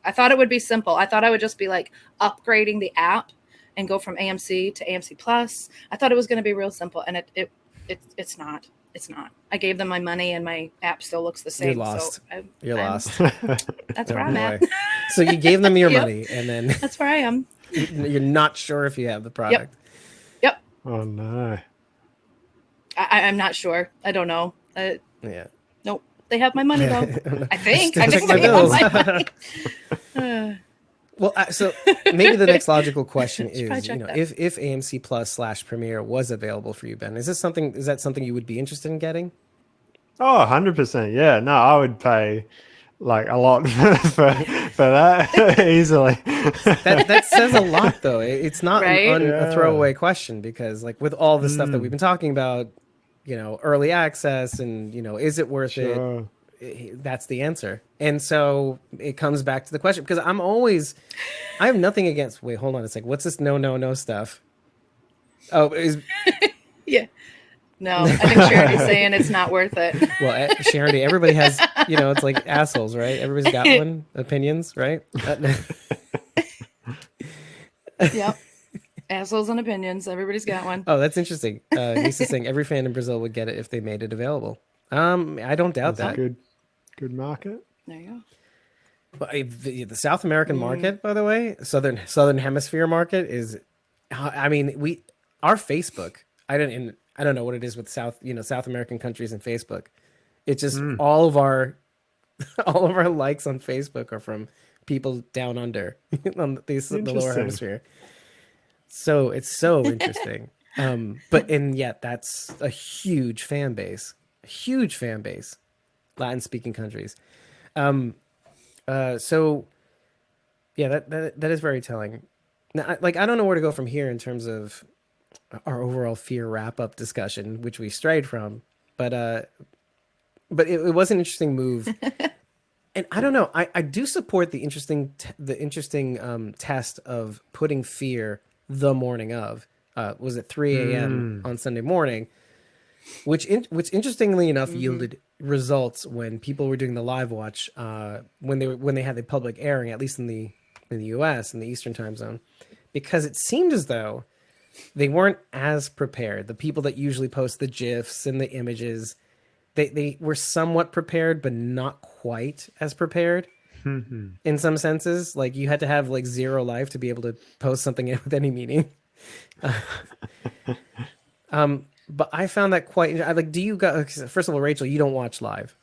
I thought it would be simple. I thought I would just be like upgrading the app and go from AMC to AMC Plus. I thought it was going to be real simple, and it's not. It's not. I gave them my money, and my app still looks the same. You're lost. So You're lost. That's where I'm at. So you gave them your money, and then that's where I am. You're not sure if you have the product. Yep. Oh no. I'm not sure. I don't know. Yeah. Nope. They have my money though. I think. I think my they have bills. my money. Well, so maybe the next logical question is, you know, that. if AMC Plus / Premiere was available for you, Ben, is that something you would be interested in getting? Oh, 100%. Yeah, no, I would pay like a lot for that easily. That says a lot, though. It's not Right? a throwaway question, because like with all the stuff that we've been talking about, early access and is it worth Sure. it? That's the answer. And so it comes back to the question, because I have nothing against. Wait, hold on a sec. What's this? No stuff. Oh, Yeah. No, I think Charity's saying it's not worth it. well, Charity. Everybody has, it's like assholes, right? Everybody's got one opinions, right? Yep. Assholes and opinions. Everybody's got one. Oh, that's interesting. Lisa's saying every fan in Brazil would get it if they made it available. I don't doubt That's that. a good market. There you go. But the South American market, by the way, Southern Hemisphere market is, I mean, our Facebook. I don't know what it is with South American countries and Facebook. It's just all of our likes on Facebook are from people down under on the lower hemisphere. So it's so interesting. And yet that's a huge fan base, Latin speaking countries. So yeah, that is very telling. Now, I don't know where to go from here in terms of our overall fear wrap up discussion, which we strayed from, but it was an interesting move. And I don't know, I do support the interesting test of putting fear the morning of, was it 3 a.m. on Sunday morning, which interestingly enough yielded results when people were doing the live watch, when they had the public airing, at least in the US in the Eastern time zone, because it seemed as though they weren't as prepared. The people that usually post the GIFs and the images, they were somewhat prepared, but not quite as prepared in some senses. Like you had to have like zero life to be able to post something with any meaning. But I found that quite like. Do you guys? First of all, Rachel, you don't watch live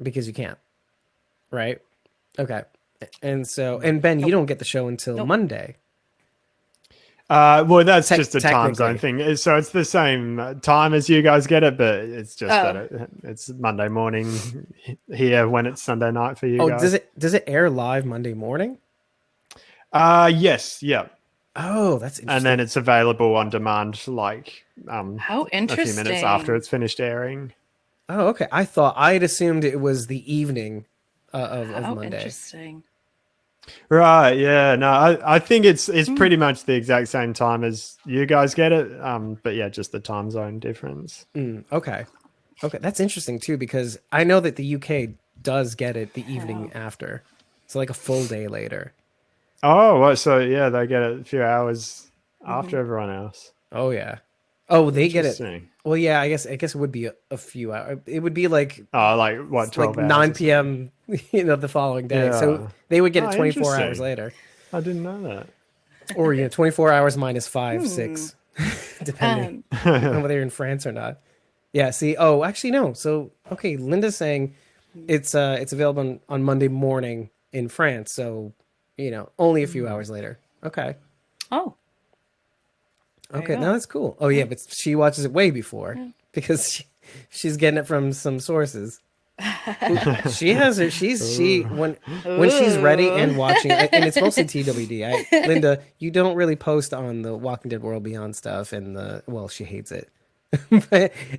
because you can't, right? Okay, and Ben, you don't get the show until Monday. Well, that's just a time zone thing. So it's the same time as you guys get it, but it's just that it's Monday morning here when it's Sunday night for you guys. Does it air live Monday morning? Yes, yeah. Oh, that's interesting. And then it's available on demand, like how interesting. a few minutes after it's finished airing. Oh, okay. I'd assumed it was the evening of Monday. Interesting. Right, yeah. No, I think it's pretty much the exact same time as you guys get it. But yeah, just the time zone difference. Okay. That's interesting too, because I know that the UK does get it the evening after. So like a full day later. Oh, well, so yeah, they get it a few hours after everyone else. Oh yeah. Oh, they get it. Well, yeah, I guess it would be a few hours. It would be like 12 like hours 9 p.m. The following day. Yeah. So they would get it 24 hours later. I didn't know that. Or 24 hours minus 5, 6, depending on whether you're in France or not. Yeah. See. Oh, actually no. So okay, Linda's saying it's available on Monday morning in France. So only a few hours later. Okay. Oh. Okay, now that's cool. Oh yeah, but she watches it way before because she's getting it from some sources. She has her. When she's ready and watching, and it's mostly TWD. Linda, you don't really post on the Walking Dead World Beyond stuff, and she hates it,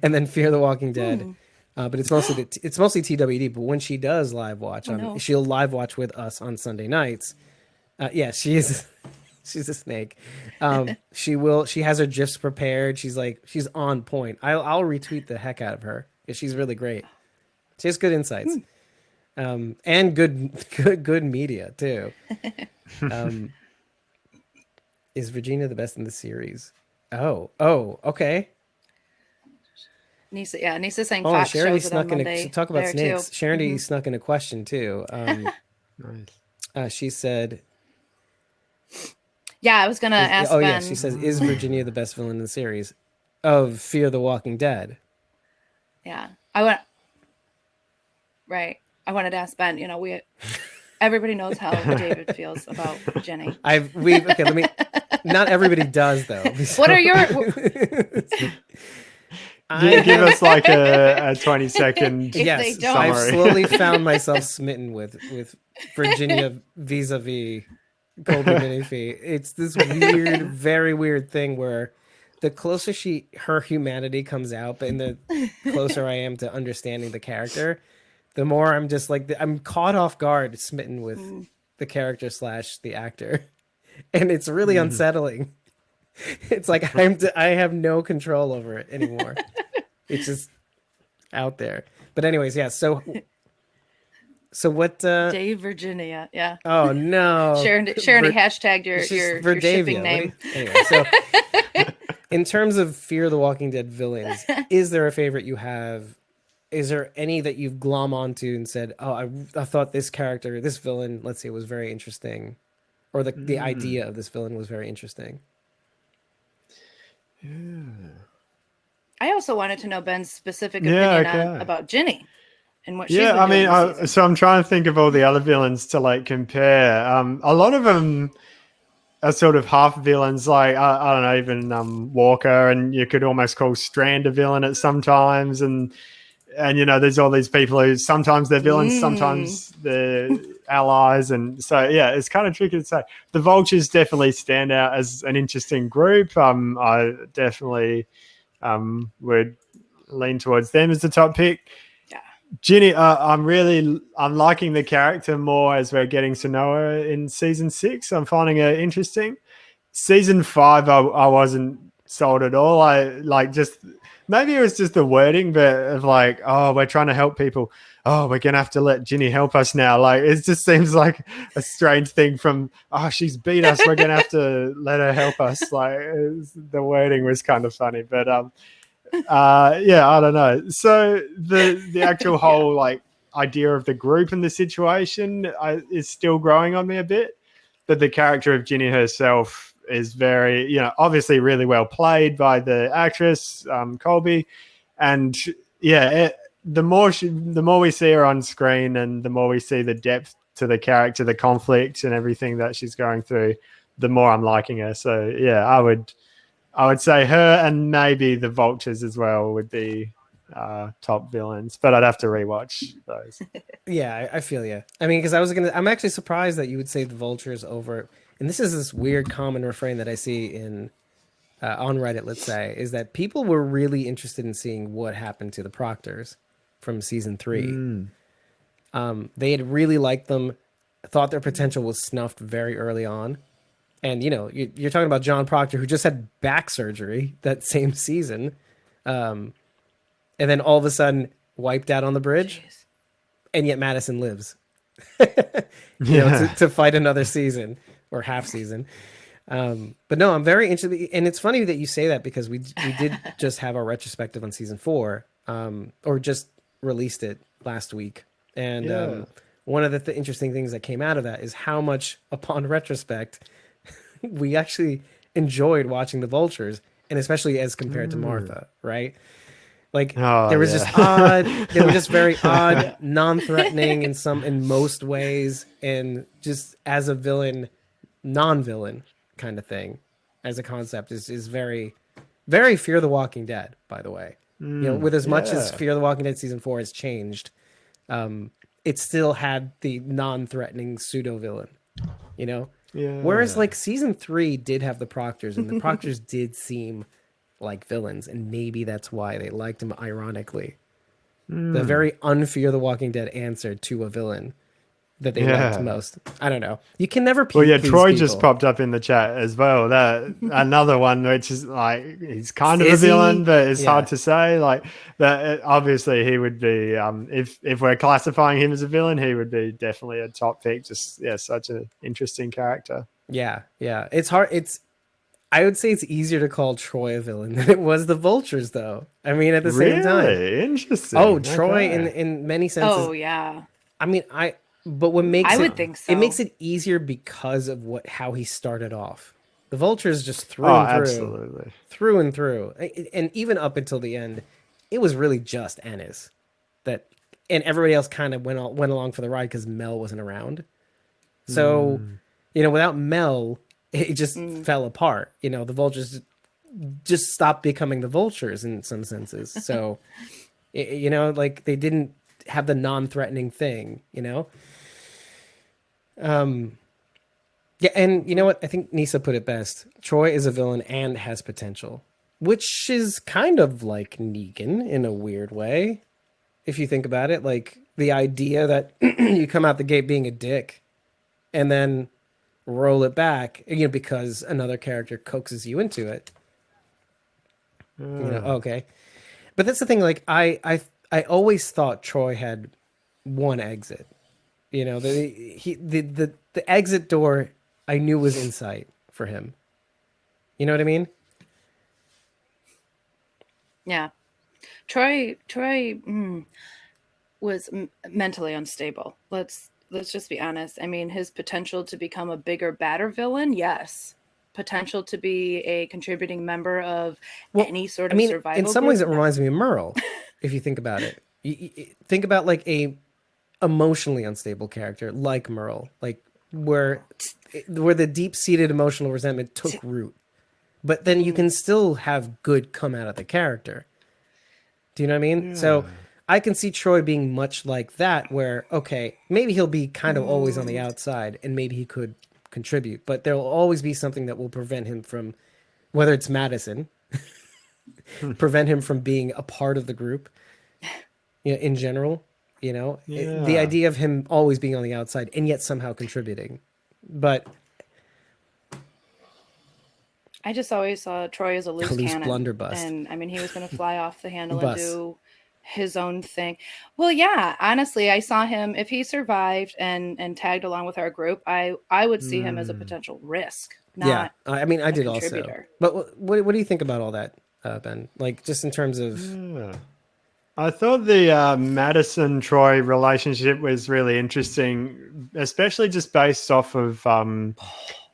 and then Fear the Walking Dead. But it's mostly TWD. But when she does live watch, she'll live watch with us on Sunday nights. She's a snake. She has her GIFs prepared. She's on point. I'll retweet the heck out of her. She's really great. She has good insights. And good media too. Is Virginia the best in the series? Oh, okay. Nisa's saying Fox Charity shows snuck in a, talk about snakes. Too. Charity snuck in a question too. Nice. She said, yeah, I was gonna ask. Oh Ben. yeah, she says, is Virginia the best villain in the series of Fear the Walking Dead? Yeah, I wanted to ask Ben. Everybody knows how David feels about Jenny. Let me. Not everybody does though. What are your? Give us like a 20-second If Yes, they don't. I've summary. slowly found myself smitten with Virginia vis-a-vis Colby Minifee. It's this weird, very weird thing where the closer her humanity comes out, and the closer I am to understanding the character, the more I'm just like, I'm caught off guard, smitten with the character / the actor, and it's really unsettling. It's like I have no control over it anymore. It's just out there. But anyways, yeah. So what? Dave Virginia. Yeah. Oh no, Sharon hashtagged your shipping name. Anyway, so in terms of Fear the Walking Dead villains, is there a favorite you have? Is there any that you've glom onto and said, "Oh, I thought this character, this villain, let's say, was very interesting," or the idea of this villain was very interesting? I also wanted to know Ben's specific opinion about Ginny and what she's been I doing mean, this season. so I'm trying to think of all the other villains to like compare. A lot of them are sort of half villains, like I don't know, even Walker, and you could almost call Strand a villain at sometimes, and you know, there's all these people who sometimes they're villains, sometimes they're allies, and so yeah, it's kind of tricky to say. The Vultures definitely stand out as an interesting group. I definitely would lean towards them as the top pick. Yeah, Ginny, I'm liking the character more as we're getting to know her in season 6. I'm finding her interesting. Season 5, I wasn't sold at all. I like just. Maybe it was just the wording, but of like, oh, we're trying to help people. Oh, we're going to have to let Ginny help us now. Like, it just seems like a strange thing from, oh, she's beat us. We're going to have to let her help us. Like, the wording was kind of funny. But, yeah, I don't know. So the actual whole, like, idea of the group and the situation is still growing on me a bit. But the character of Ginny herself is very, you know, obviously really well played by the actress Colby, and yeah, the more we see her on screen, and the more we see the depth to the character, the conflict, and everything that she's going through, the more I'm liking her. So yeah, I would say her, and maybe the Vultures as well would be top villains, but I'd have to rewatch those. Yeah, I feel you. I mean, because I'm actually surprised that you would say the Vultures over. And this is this weird common refrain that I see in on Reddit, let's say, is that people were really interested in seeing what happened to the Proctors from season 3. They had really liked them, thought their potential was snuffed very early on. And, you know, you're talking about John Proctor, who just had back surgery that same season. And then all of a sudden wiped out on the bridge. Jeez. And yet Madison lives you know, to fight another season or half season. But no, I'm very interested. And it's funny that you say that, because we did just have our retrospective on season 4, or just released it last week. And one of the interesting things that came out of that is how much, upon retrospect, we actually enjoyed watching the Vultures, and especially as compared to Martha, right? Like there was just odd, they were just very odd, non-threatening in most ways, and just as a villain, non-villain kind of thing, as a concept is very, very Fear the Walking Dead, by the way. You know, with as much as Fear the Walking Dead season 4 has changed, it still had the non-threatening pseudo-villain, you know? Yeah. Whereas like season 3 did have the Proctors, and the Proctors did seem like villains, and maybe that's why they liked him, ironically. The very unfear the Walking Dead answer to a villain that they liked most. I don't know. You can never Well, yeah, Troy people. just popped up in the chat as well. That another one, which is like, he's kind of a villain, but it's hard to say. Like that, obviously he would be, if we're classifying him as a villain, he would be definitely a top pick. Just such an interesting character. Yeah. It's hard. I would say it's easier to call Troy a villain than it was the Vultures, though. I mean, at the same time. Really? Interesting. Oh, Troy, in many senses. Oh, yeah. I mean, but what makes I would think so. It makes it easier because of how he started off. The Vultures just through and through. Absolutely. Through and through. And even up until the end, it was really just Ennis. And everybody else kind of went along for the ride because Mel wasn't around. So, you know, without Mel, it just fell apart. You know, the Vultures just stopped becoming the vultures in some senses. So, you know, like they didn't have the non-threatening thing, you know? Yeah, and you know what? I think Nisa put it best. Troy is a villain and has potential, which is kind of like Negan in a weird way. If you think about it, like the idea that you come out the gate being a dick and then roll it back, you know, because another character coaxes you into it. You know, okay. But that's the thing, like I always thought Troy had one exit. You know, the exit door I knew was in sight for him. You know what I mean? Yeah. Troy was mentally unstable. Let's just be honest. I mean, his potential to become a bigger, badder villain, yes. Potential to be a contributing member of any sort of survival. In some ways, it reminds me of Merle, if you think about it. You think about like a emotionally unstable character like Merle, like where the deep-seated emotional resentment took root, but then you can still have good come out of the character. Do you know what I mean? Yeah. So I can see Troy being much like that, where, okay, maybe he'll be kind of always on the outside and maybe he could contribute, but there'll always be something that will prevent him from, whether it's Madison, prevent him from being a part of the group, you know, in general, you know, the idea of him always being on the outside and yet somehow contributing. But I just always saw Troy as a loose cannon. Blunderbuss. And I mean, he was going to fly off the handle and do his own thing. Well, yeah, honestly, I saw him, if he survived and tagged along with our group, I would see him as a potential risk. Not I mean, I did also. But what do you think about all that, Ben? Like, just in terms of... I thought the Madison Troy relationship was really interesting, especially just based off of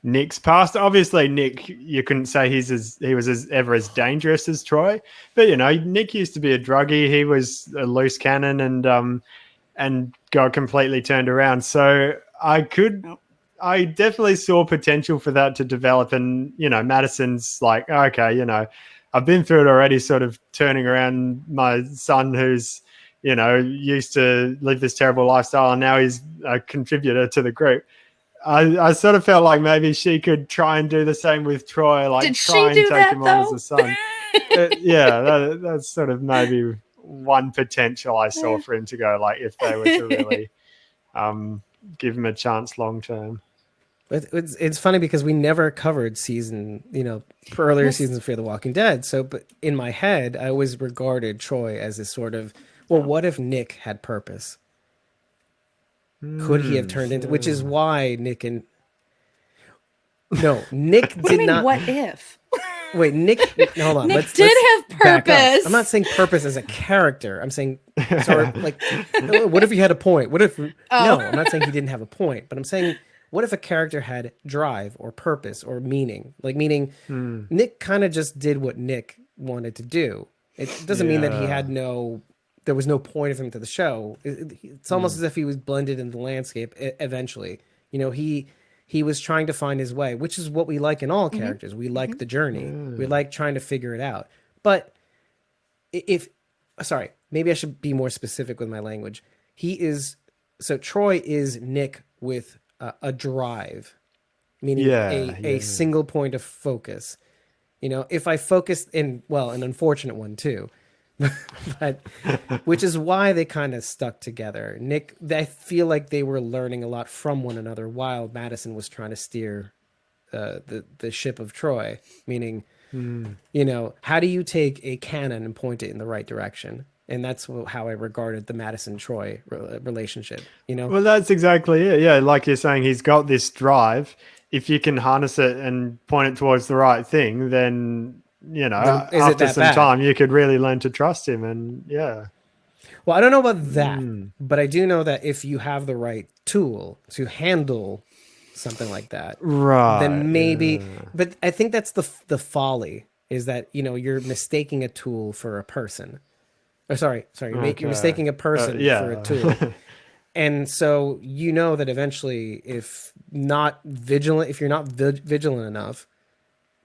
Nick's past. Obviously, Nick, you couldn't say he was ever as dangerous as Troy, but you know, Nick used to be a druggie. He was a loose cannon and got completely turned around. So I definitely saw potential for that to develop. And you know, Madison's like, okay, you know, I've been through it already, sort of turning around my son who's, you know, used to live this terrible lifestyle and now he's a contributor to the group. I sort of felt like maybe she could try and do the same with Troy, like try and take him on as a son. Yeah, that's sort of maybe one potential I saw for him to go, like if they were to really give him a chance long term. It's funny because we never covered earlier seasons of Fear the Walking Dead. So, but in my head, I always regarded Troy as this sort of, well, what if Nick had purpose? Could he have turned into, which is why Nick did not. What if? Wait, Nick, hold on. Nick did have purpose. I'm not saying purpose as a character. I'm saying, like, what if he had a point? What if, no, I'm not saying he didn't have a point, but I'm saying, what if a character had drive or purpose or meaning? Like, meaning Nick kind of just did what Nick wanted to do. It doesn't mean that he had there was no point of him to the show. It's almost as if he was blended in the landscape eventually. You know, he was trying to find his way, which is what we like in all characters. We like the journey. We like trying to figure it out. But maybe I should be more specific with my language. Troy is Nick with a drive, meaning a single point of focus. You know, if I focused an unfortunate one too, but which is why they kind of stuck together. Nick, I feel like they were learning a lot from one another while Madison was trying to steer the ship of Troy, meaning, you know, how do you take a cannon and point it in the right direction? And that's how I regarded the Madison-Troy relationship, you know? Well, that's exactly it. Yeah, like you're saying, he's got this drive. If you can harness it and point it towards the right thing, then, you know, after some time, you could really learn to trust him. And, yeah. Well, I don't know about that, but I do know that if you have the right tool to handle something like that, then maybe... But I think that's the folly, is that, you know, you're mistaking a tool for a person. Sorry. You're mistaking a person for a tool. And so you know that eventually, if you're not vigilant enough,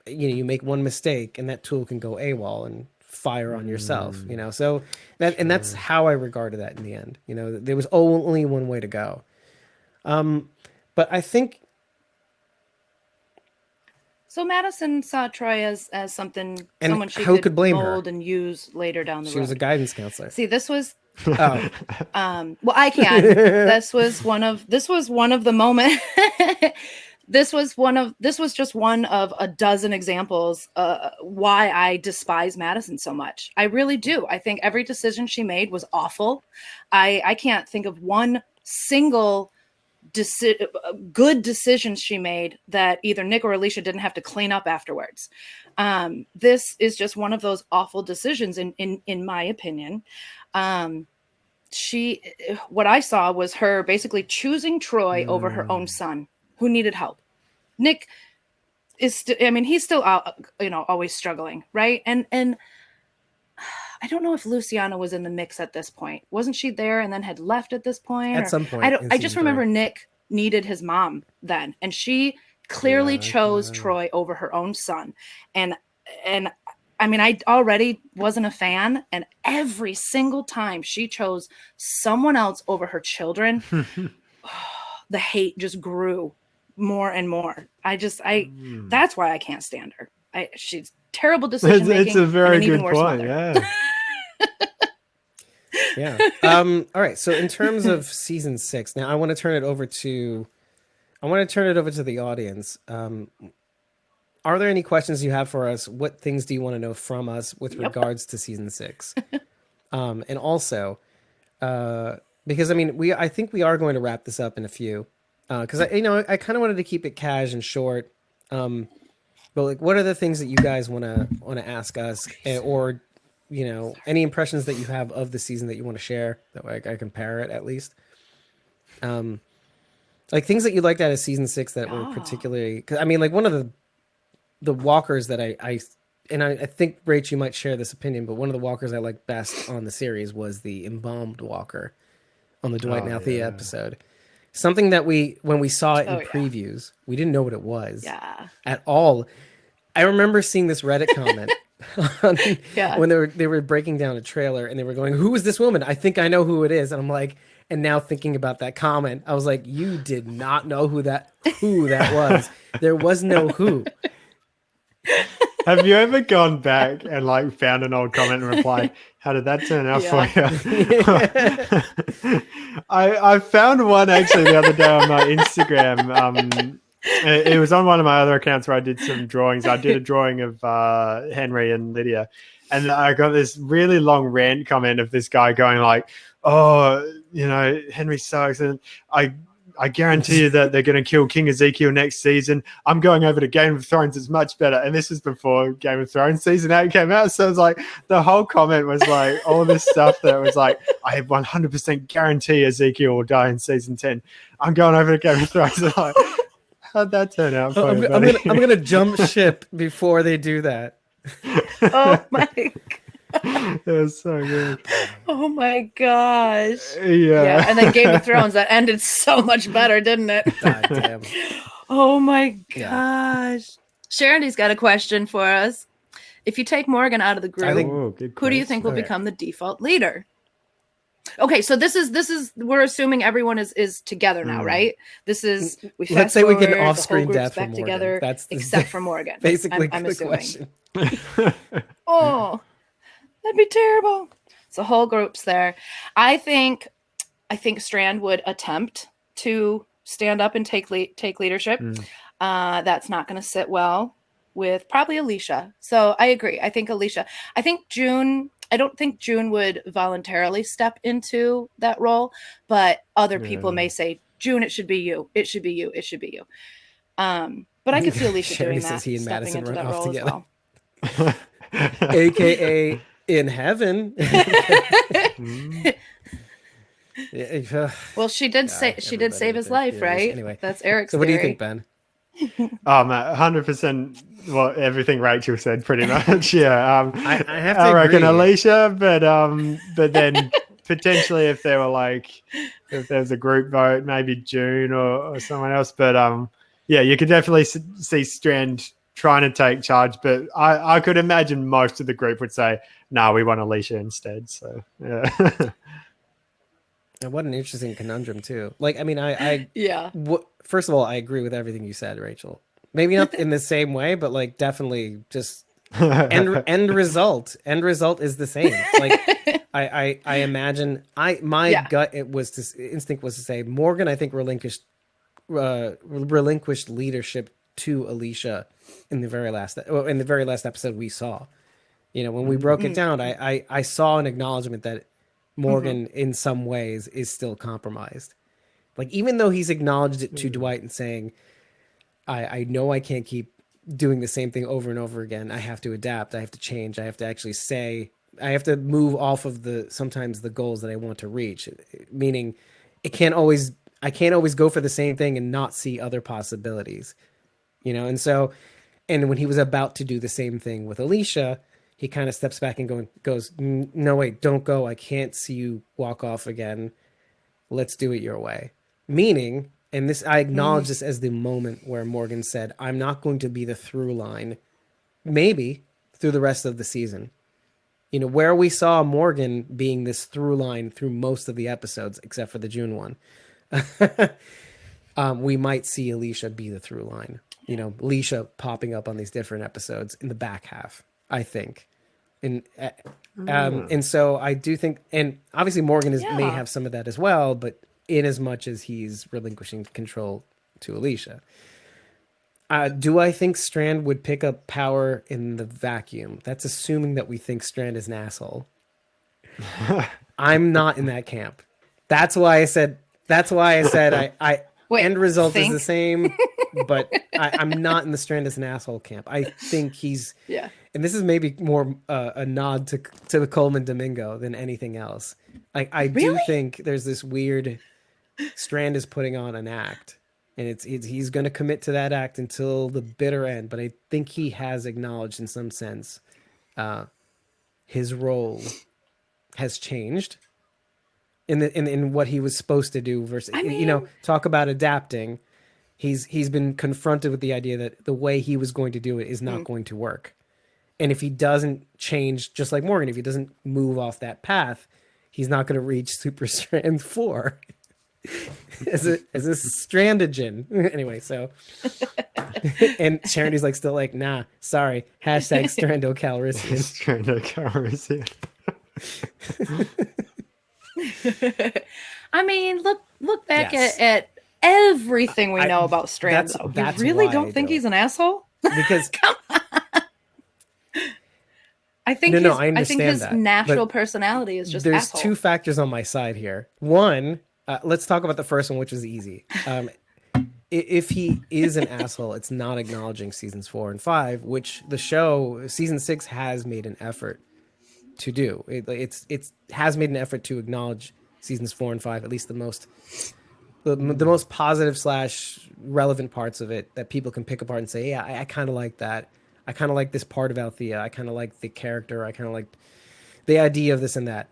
you make one mistake and that tool can go AWOL and fire on yourself, so that's how I regarded that in the end. There was only one way to go. But I think so. Madison saw Troy as someone she who could blame mold her? and use later down the road. She was a guidance counselor. See, this was Oh, well, I can. This was one of the moment. This was just one of a dozen examples why I despise Madison so much. I really do. I think every decision she made was awful. I can't think of one single good decision she made that either Nick or Alicia didn't have to clean up afterwards. This is just one of those awful decisions in my opinion. What I saw was her basically choosing Troy over her own son who needed help. Nick is he's still out, always struggling, right? And I don't know if Luciana was in the mix at this point. Wasn't she there and then had left at this point? At some point. I just remember Nick needed his mom then, and she clearly chose Troy over her own son. And I already wasn't a fan, and every single time she chose someone else over her children, the hate just grew more and more. That's why I can't stand her. She's terrible decision making. It's a very good point. Yeah. Yeah. All right. So in terms of season 6, now I want to turn it over to the audience. Are there any questions you have for us? What things do you want to know from us with regards to season 6? And also, because I think we are going to wrap this up in a few. Because I kind of wanted to keep it cash and short. But what are the things that you guys want to ask us, or any impressions that you have of the season that you want to share? That way I compare it at least. Like things that you liked out of season 6 that were particularly. Cause one of the walkers that I think Rach, you might share this opinion, but one of the walkers I liked best on the series was the embalmed walker on the Dwight and Althea episode. Something that when we saw it in previews, we didn't know what it was at all. I remember seeing this Reddit comment when they were breaking down a trailer and they were going, "Who is this woman? I think I know who it is." And I'm like, and now thinking about that comment, I was like, you did not know who that was. There was no who. Have you ever gone back and found an old comment and replied, "How did that turn out for you?" I found one actually the other day on my Instagram. It was on one of my other accounts where I did some drawings. I did a drawing of Henry and Lydia, and I got this really long rant comment of this guy going like, "Oh, Henry sucks," and I guarantee you that they're going to kill King Ezekiel next season. I'm going over to Game of Thrones. It's much better. And this was before Game of Thrones season 8 came out. So it's like the whole comment was like all this stuff that was like, I 100% guarantee Ezekiel will die in season 10. I'm going over to Game of Thrones. Like, how'd that turn out for you, buddy? I'm going to jump ship before they do that. Oh my God. It was so good. Oh my gosh. Yeah. And then Game of Thrones, that ended so much better, didn't it? God damn. Oh my gosh. Sharondy's got a question for us. If you take Morgan out of the group, who do you think will become the default leader? Okay, so this is we're assuming everyone is together now, right? This is let's say we get an off-screen death back for together, except for Morgan. Basically, I'm the assuming. question. Oh, that'd be terrible. So whole group's there. I think Strand would attempt to stand up and take leadership. That's not going to sit well with probably Alicia. So I agree. I think Alicia. I think June. I don't think June would voluntarily step into that role, but other people may say, June, it should be you. It should be you. It should be you. But I could see Alicia doing that, he and stepping Madison into run that off role together. as well. AKA in heaven. Well, she did save his life, right? Anyway, that's Eric's. So what do you think, Ben? Oh man, 100%. Well, everything Rachel said, pretty much. Yeah. I have to I reckon agree. Alicia, but then potentially if there was a group vote, maybe June or someone else. But yeah, you could definitely see Strand trying to take charge. But I could imagine most of the group would say, "No, we want Alicia instead." So yeah. And what an interesting conundrum too. Like, I mean, I Yeah. first of all, I agree with everything you said, Rachel. Maybe not in the same way, but like definitely just end result is the same. Like I imagine my gut instinct was to say Morgan, I think relinquished leadership to Alicia in the very last episode we saw. You know, when we broke it down, I saw an acknowledgement that Morgan in some ways is still compromised. Like, even though he's acknowledged it to Dwight and saying, I know I can't keep doing the same thing over and over again. I have to adapt. I have to change. I have to actually I have to move off of sometimes the goals that I want to reach. Meaning I can't always go for the same thing and not see other possibilities, you know? And when he was about to do the same thing with Alicia, he kind of steps back and goes, no, wait, don't go. I can't see you walk off again. Let's do it your way. Meaning, and this, I acknowledge this as the moment where Morgan said, I'm not going to be the through line, maybe through the rest of the season. You know, where we saw Morgan being this through line through most of the episodes, except for the June one, we might see Alicia be the through line. You know, Alicia popping up on these different episodes in the back half, I think. And so I do think, and obviously Morgan may have some of that as well, but in as much as he's relinquishing control to Alicia. Do I think Strand would pick up power in the vacuum? That's assuming that we think Strand is an asshole. I'm not in that camp. That's why I said I Wait, end result is the same, but I'm not in the Strand as an asshole camp. I think he's and this is maybe more a nod to the Coleman Domingo than anything else. I do think there's this weird Strand is putting on an act, and he's going to commit to that act until the bitter end. But I think he has acknowledged in some sense his role has changed in what he was supposed to do versus, you know, talk about adapting. He's been confronted with the idea that the way he was going to do it is not going to work. And if he doesn't change, just like Morgan, if he doesn't move off that path, he's not going to reach Super Strand 4 as a strandogen. Anyway, so and Charity's like still like, nah, sorry. Hashtag Strandocalrissian. Strandocalrissian. I mean, look back at everything we know about Strand. You really don't think he's an asshole? Because come on. I think I understand I think his that, natural personality is just there's asshole. two factors on my side here. One, let's talk about the first one, which was easy. If he is an asshole, it's not acknowledging seasons 4 and 5, which the show season 6 has made an effort to do. It has made an effort to acknowledge seasons 4 and 5, at least the most positive / relevant parts of it that people can pick apart and say, yeah, I kind of like that. I kind of like this part of Althea. I kind of like the character. I kind of like the idea of this and that.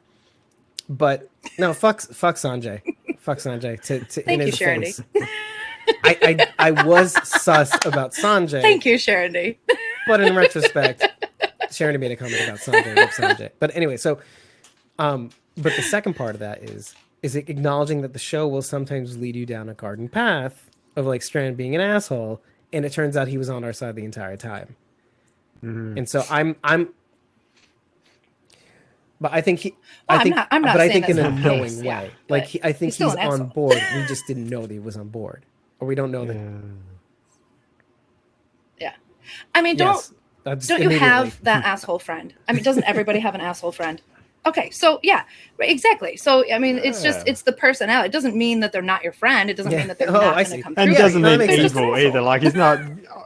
But no, fuck Sanjay. Fuck Sanjay. Thank you, Sharondy. I was sus about Sanjay. Thank you, Sharondy. But in retrospect, Sharondy made a comment about Sanjay. But anyway, so, but the second part of that is it acknowledging that the show will sometimes lead you down a garden path of like Strand being an asshole, and it turns out he was on our side the entire time. Mm-hmm. And so I'm, but I think I'm not. But I think in a knowing way, yeah, like I think he's on board. We just didn't know that he was on board, or we don't know that. Yeah, I mean, don't you have that asshole friend? I mean, doesn't everybody have an asshole friend? Okay, so yeah, exactly. So I mean, it's the personality. It doesn't mean that they're not your friend. It doesn't mean that they're not going to come through. And it doesn't mean evil either. Like he's not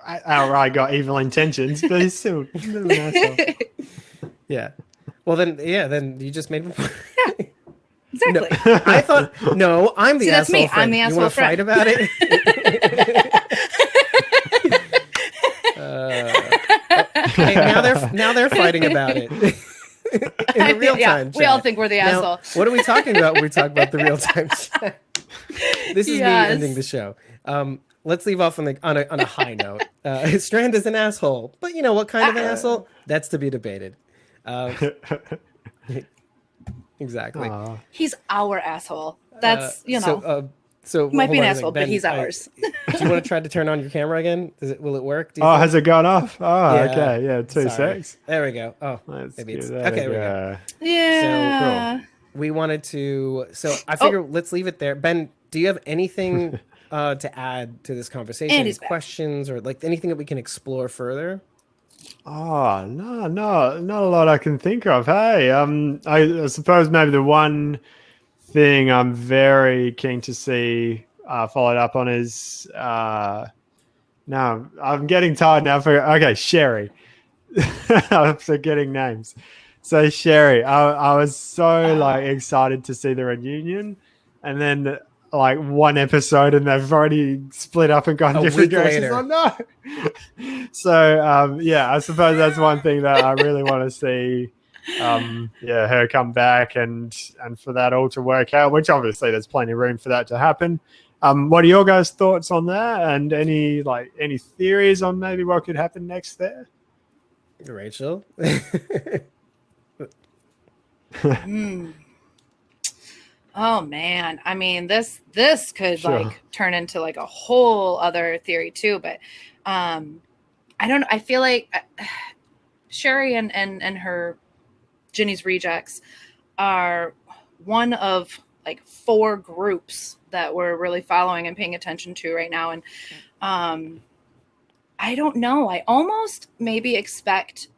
outright got evil intentions, but he's still an asshole. Yeah. Well, then you just made me. Yeah. Exactly. No, I thought I'm the asshole. That's me. Friend. I'm the asshole. You want to fight about it? Okay, now they're fighting about it. In the real time chat. We all think we're the asshole. What are we talking about when we talk about the real time chat? This is me ending the show. let's leave off on a high note. Strand is an asshole, but you know what kind of an asshole? That's to be debated. Exactly. He's our asshole. That's So he might be hold an on a asshole, second. but Ben, he's ours. do you want to try to turn on your camera again? Will it work? Do you Oh, think? has it gone off? Oh, Yeah. okay. Yeah, two Sorry. secs. There we go. Oh, Let's maybe give it's that okay. a There we go. go. Yeah. We wanted to. So I figure let's leave it there. Ben, do you have anything to add to this conversation? And Any he's back. questions or like anything that we can explore further? Oh, no, not a lot I can think of. Hey, I suppose maybe the one thing I'm very keen to see followed up on is no, I'm getting tired now. Okay, Sherry. I'm forgetting names. So Sherry, I was so like excited to see the reunion, and then like one episode and they've already split up and gone A different week directions. later. Oh no! So yeah, I suppose that's one thing that I really want to see. Yeah, her come back and for that all to work out, which obviously there's plenty of room for that to happen. What are your guys' thoughts on that, and any theories on maybe what could happen next there? Rachel. Oh man, I mean this could Sure. like turn into like a whole other theory too, but I don't know. I feel like Sherry and her Ginny's rejects are one of like 4 groups that we're really following and paying attention to right now, and I don't know. I almost maybe expect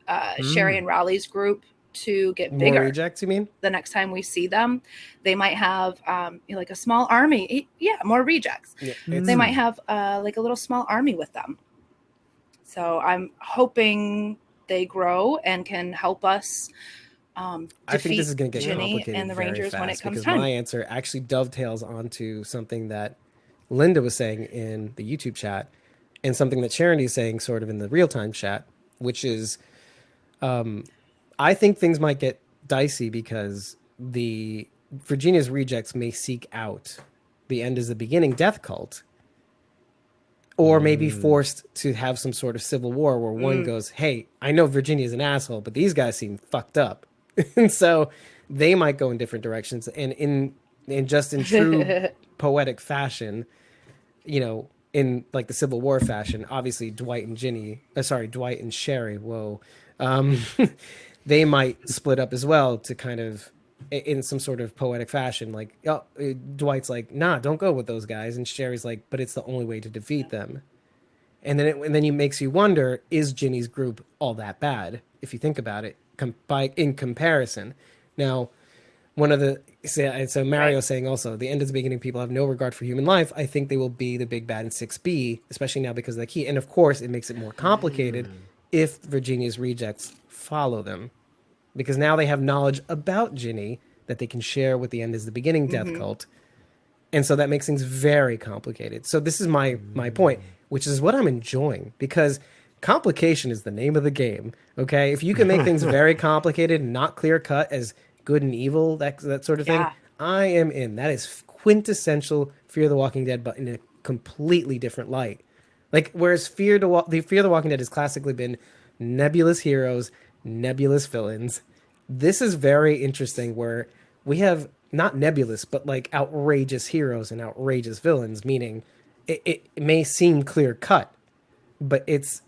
Sherry and Raleigh's group to get More bigger. rejects, you mean? The next time we see them, they might have like a small army. Yeah, more rejects. Yeah, They might have like a little small army with them. So I'm hoping they grow and can help us I think this is going to get Ginny complicated and the very Rangers fast when it comes because time. my answer actually dovetails onto something that Linda was saying in the YouTube chat and something that Sharon is saying sort of in the real-time chat, which is I think things might get dicey because the Virginia's rejects may seek out the end is the beginning death cult, or maybe forced to have some sort of civil war where one goes, hey, I know Virginia's an asshole, but these guys seem fucked up. And so they might go in different directions. And in true poetic fashion, you know, in like the Civil War fashion, obviously Dwight and Sherry, they might split up as well to kind of in some sort of poetic fashion. Like, Dwight's like, nah, don't go with those guys. And Sherry's like, but it's the only way to defeat them. And then it makes you wonder, is Ginny's group all that bad? If you think about it, in comparison. Now, so Mario saying also, the end is the beginning, people have no regard for human life. I think they will be the big bad in 6B, especially now because of the key. And of course, it makes it more complicated if Virginia's rejects follow them. Because now they have knowledge about Ginny that they can share with the end is the beginning death cult. And so that makes things very complicated. So this is my point, which is what I'm enjoying, because complication is the name of the game. Okay, if you can make things very complicated, not clear cut as good and evil, that sort of thing, I am in. That is quintessential Fear the Walking Dead, but in a completely different light. Like whereas Fear the Walking Dead has classically been nebulous heroes, nebulous villains. This is very interesting, where we have not nebulous, but like outrageous heroes and outrageous villains, meaning it may seem clear cut, but it's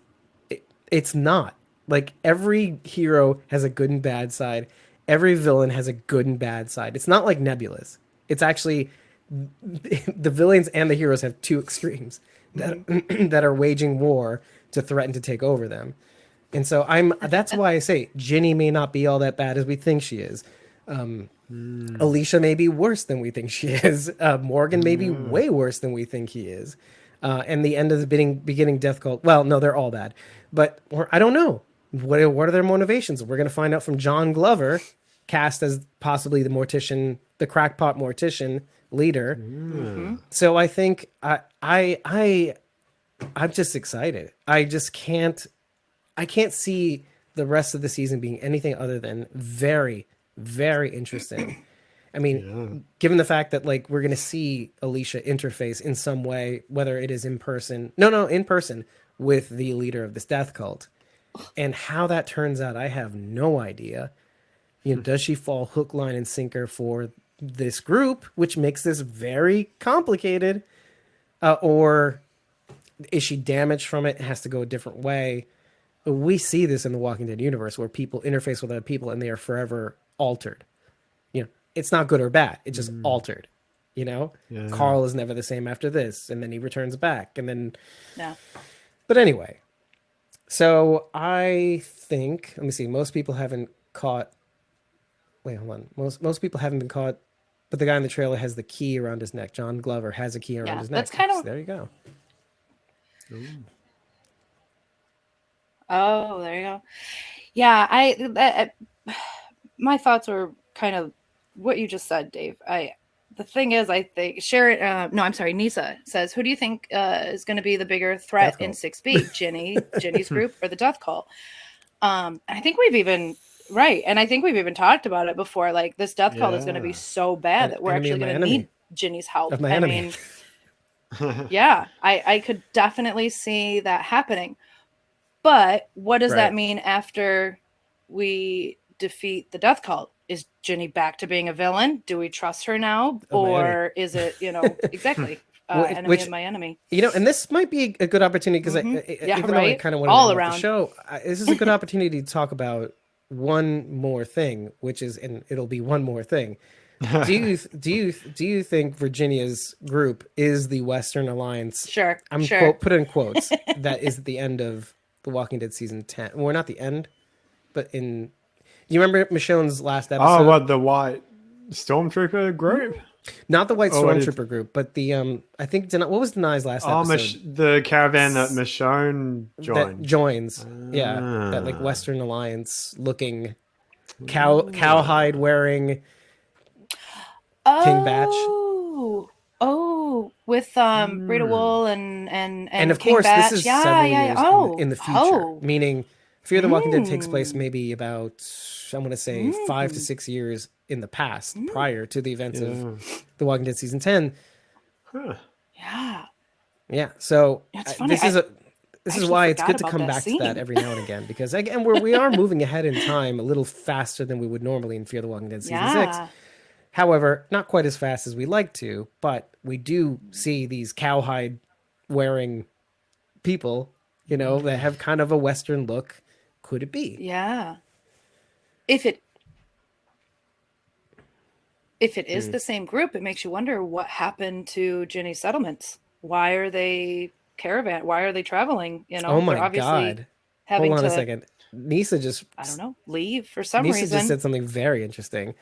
not. Like every hero has a good and bad side. Every villain has a good and bad side. It's not like nebulous. It's actually the villains and the heroes have two extremes that are waging war to threaten to take over them. And so that's why I say Ginny may not be all that bad as we think she is. Alicia may be worse than we think she is. Morgan may be way worse than we think he is. And the end of the beginning death cult. Well, no, they're all bad. But I don't know. What are their motivations? We're going to find out from John Glover, cast as possibly the mortician, the crackpot mortician leader. So I think I'm just excited. I can't see the rest of the season being anything other than very, very interesting. I mean, given the fact that like we're gonna see Alicia interface in some way, whether it is in person, in person with the leader of this death cult, and how that turns out, I have no idea. You know, does she fall hook, line, and sinker for this group, which makes this very complicated, or is she damaged from it and has to go a different way? We see this in the Walking Dead universe where people interface with other people and they are forever altered. You know, it's not good or bad. It's just altered. You know, Carl is never the same after this, and then he returns back, and then. Yeah. But anyway, so I think, let me see. Most people haven't caught. Wait, hold on. Most people haven't been caught, but the guy in the trailer has the key around his neck. John Glover has a key around his neck. That's kind of. So there you go. Ooh. Oh, there you go. Yeah, my thoughts were kind of what you just said, Dave. The thing is, I think Nisa says, who do you think is going to be the bigger threat in 6B? Ginny's group, or the Death Cult? I think we've even talked about it before. Like, this Death Cult is going to be so bad that we're actually going to need Ginny's help. I mean, yeah, I could definitely see that happening. But what does that mean after we defeat the Death Cult? Is Ginny back to being a villain? Do we trust her now? Or is it, exactly, enemy of my enemy? You know, and this might be a good opportunity because even though I kind of want to around the show, this is a good opportunity to talk about one more thing, which is, and it'll be one more thing. Do you think Virginia's group is the Western Alliance? Sure. Put in quotes. That is at the end of The Walking Dead season 10. Well, not the end, but in. You remember Michonne's last episode? Oh, what, the white stormtrooper group? Not the white stormtrooper group, but the I think what was Denai's last episode? The caravan that Michonne joined. That joins, that like Western Alliance looking cowhide wearing King Batch. Oh, with Rita Wool and of King course Batch. this is several years in the future, meaning Fear the Walking Dead takes place maybe about, I'm going to say 5 to 6 years in the past, prior to the events of The Walking Dead season 10. Huh. Yeah. So it's funny. this is why it's good to come back to that every now and again, because again, we are moving ahead in time a little faster than we would normally in Fear the Walking Dead season 6. However, not quite as fast as we like to, but we do see these cowhide wearing people, that have kind of a Western look. Could it be? Yeah. If it is the same group, it makes you wonder what happened to Ginny's settlements. Why are they caravan? Why are they traveling? Oh my God. Hold on a second. Nisa just, I don't know, leave for some reason. Nisa just said something very interesting.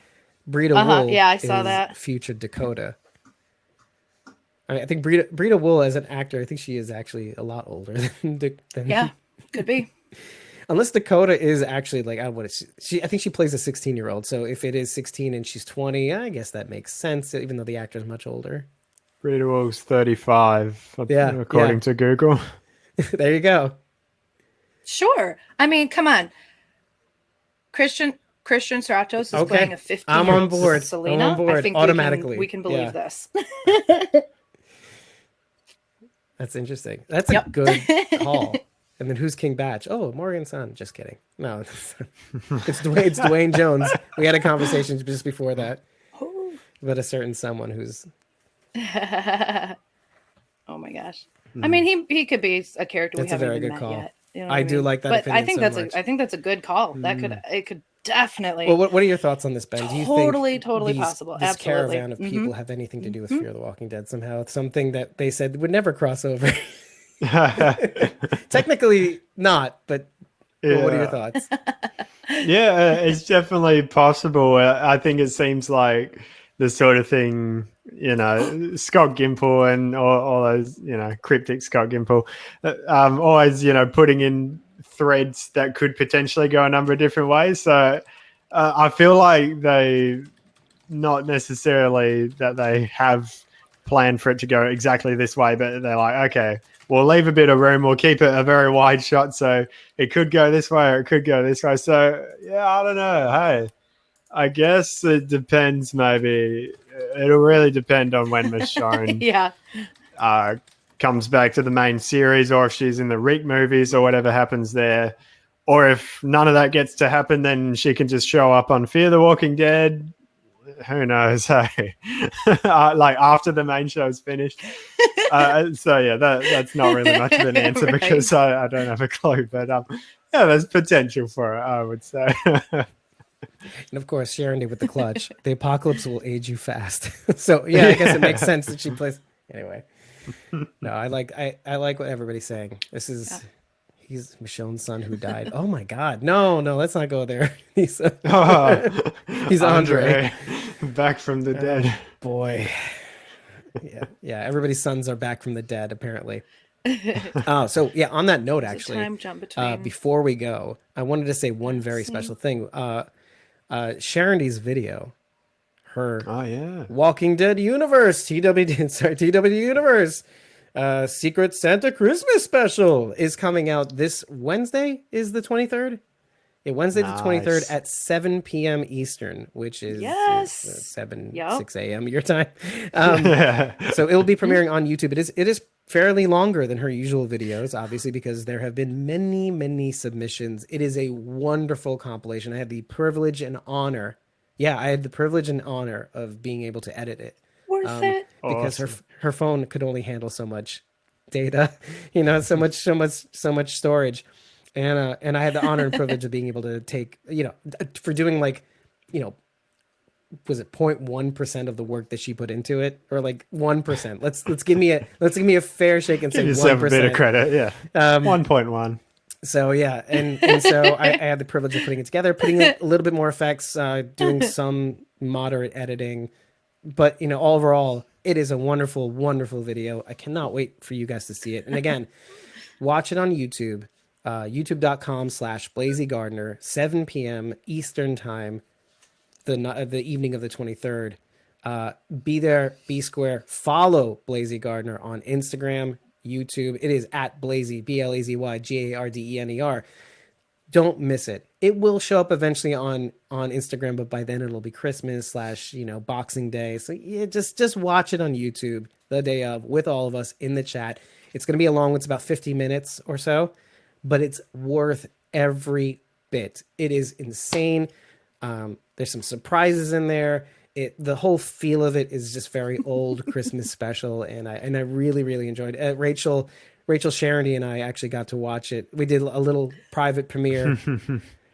Brita Wool I saw that. Future Dakota. I think Brita Wool as an actor, I think she is actually a lot older than yeah, could be. Unless Dakota is actually like, I think she plays a 16-year-old. So if it is 16 and she's 20, I guess that makes sense, even though the actor is much older. Brita Wool's 35, according to Google. There you go. Sure. I mean, come on. Christian Stratos is playing a 15-year-old I'm on board. Selena. I'm on board. I think automatically. We can believe this. That's interesting. That's a good call. And then who's King Batch? Oh, Morgan's son. Just kidding. No, it's Dwayne Jones. We had a conversation just before that about a certain someone who's. Oh my gosh! I mean, he could be a character we haven't even met yet. You know I do like that. But I think that's a good call. It could definitely. Well, what are your thoughts on this, Ben? Do you think totally possible? This Absolutely. caravan of people have anything to do with Fear the Walking Dead somehow? Something that they said would never cross over. Technically not, but what are your thoughts? It's definitely possible. I think it seems like the sort of thing, Scott Gimple and all those, cryptic Scott Gimple, always, putting in threads that could potentially go a number of different ways. So I feel like they, not necessarily that they have planned for it to go exactly this way, but they're like, okay, we'll leave a bit of room. We'll keep it a very wide shot. So it could go this way or it could go this way. So, yeah, I don't know. Hey, I guess it depends. Maybe it'll really depend on when Michonne Yeah. comes back to the main series, or if she's in the Reek movies or whatever happens there. Or if none of that gets to happen, then she can just show up on Fear the Walking Dead. Who knows? Hey, like after the main show's finished. So yeah, that's not really much of an answer Right. because I don't have a clue. But yeah, there's potential for it, I would say. And of course, Sharon with the clutch. The apocalypse will age you fast. So yeah, I guess it makes sense that she plays. Anyway, no, I like what everybody's saying. This is. Yeah. He's Michonne's son who died. Oh my God. No, let's not go there. He's Andre. Back from the dead. Boy. Yeah. Everybody's sons are back from the dead, apparently. So yeah, on that note, actually, Time jump between. before we go, I wanted to say one very special thing. Sharon's video, her Walking Dead universe, TW universe. Secret Santa Christmas special is coming out this Wednesday, is the 23rd. Yeah, Wednesday the 23rd at 7 p.m. Eastern, which is 6 a.m. your time. So it will be premiering on YouTube. It is fairly longer than her usual videos, obviously, because there have been many submissions. It is a wonderful compilation. I had the privilege and honor. Yeah, I had the privilege and honor of being able to edit it. Worth it. Because her phone could only handle so much data, so much storage, and I had the honor and privilege of being able to take, for doing was it 0.1% of the work that she put into it, or like 1%? Let's give me a fair shake and say 1%. Give yourself a bit of credit, yeah. 1.1. So yeah, and so I had the privilege of putting it together, putting a little bit more effects, doing some moderate editing. But overall, it is a wonderful video. I cannot wait for you guys to see it. And again, watch it on YouTube, youtube.com/BlazyGardner, 7 p.m. Eastern time, the evening of the 23rd. Be there, be square. Follow Blazy Gardner on Instagram, YouTube. It is at Blazy, BlazyGardener. Don't miss it. It will show up eventually on Instagram, but by then it'll be Christmas / Boxing Day. So yeah, just watch it on YouTube the day of with all of us in the chat. It's going to be a long one. It's about 50 minutes or so, but it's worth every bit. It is insane. There's some surprises in there. The whole feel of it is just very old Christmas special, and I really enjoyed it. Rachael Sharondy and I actually got to watch it. We did a little private premiere,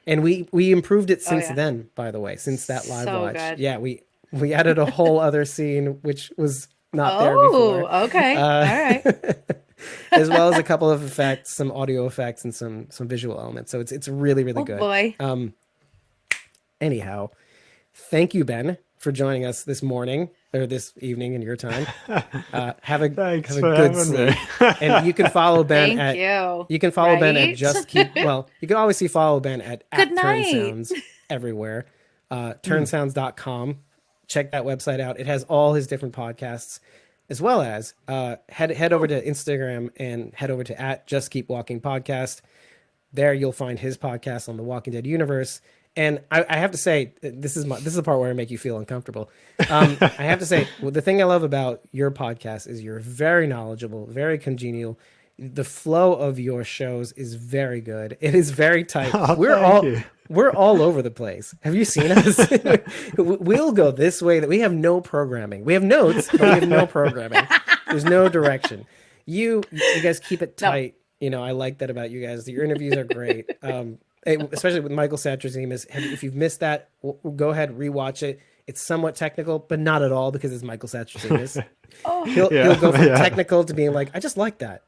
and we improved it since then. By the way, since that live watch, good. Yeah, we added a whole other scene which was not there before. Okay, all right. As well as a couple of effects, some audio effects, and some visual elements. So it's really good. Boy. Anyhow, thank you, Ben, for joining us this morning or this evening in your time. Have a good sleep. And you can follow Ben you can follow Ben at Just Keep. Well, you can always follow Ben at Turn Sounds everywhere. Turnsounds.com. Check that website out. It has all his different podcasts, as well as head over to Instagram and head over to at Just Keep Walking Podcast. There you'll find his podcast on the Walking Dead universe. And I have to say, this is the part where I make you feel uncomfortable. I have to say, the thing I love about your podcast is you're very knowledgeable, very congenial. The flow of your shows is very good. It is very tight. Oh, we're all over the place. Have you seen us? We'll go this way. That we have no programming. We have notes, but we have no programming. There's no direction. You guys keep it tight. No. I like that about you guys. Your interviews are great. Especially with Michael Satrazemis. If you've missed that, go ahead, rewatch it. It's somewhat technical, but not at all because it's Michael Satrazemis. He'll go from technical to being like, I just like that.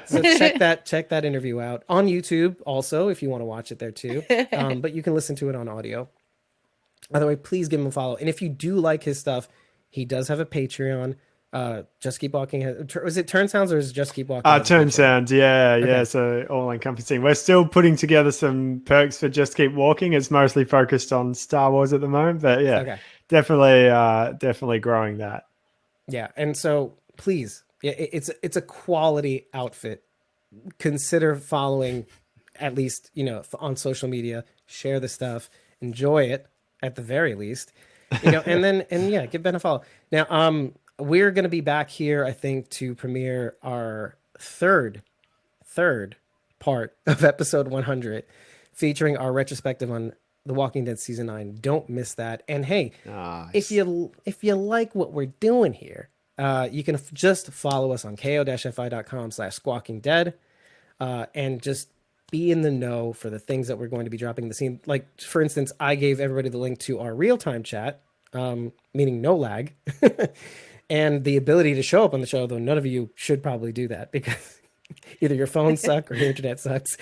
So check that interview out on YouTube also if you want to watch it there too. But you can listen to it on audio. By the way, please give him a follow. And if you do like his stuff, he does have a Patreon. Just Keep Walking. Was it Turn Sounds or is it Just Keep Walking? Turn Sounds, yeah. Okay. So all encompassing. We're still putting together some perks for Just Keep Walking. It's mostly focused on Star Wars at the moment, but definitely growing that. Yeah, and so please, it's a quality outfit. Consider following, at least on social media. Share the stuff enjoy it at the very least, and yeah, give Ben a follow. Now, we're going to be back here, I think, to premiere our third part of episode 100, featuring our retrospective on The Walking Dead season 9. Don't miss that. And hey, Nice. if you like what we're doing here, you can just follow us on ko-fi.com/squawkingdead, and just be in the know for the things that we're going to be dropping the scene. Like, for instance, I gave everybody the link to our real-time chat, meaning no lag, and the ability to show up on the show, though none of you should probably do that because either your phones suck or your internet sucks,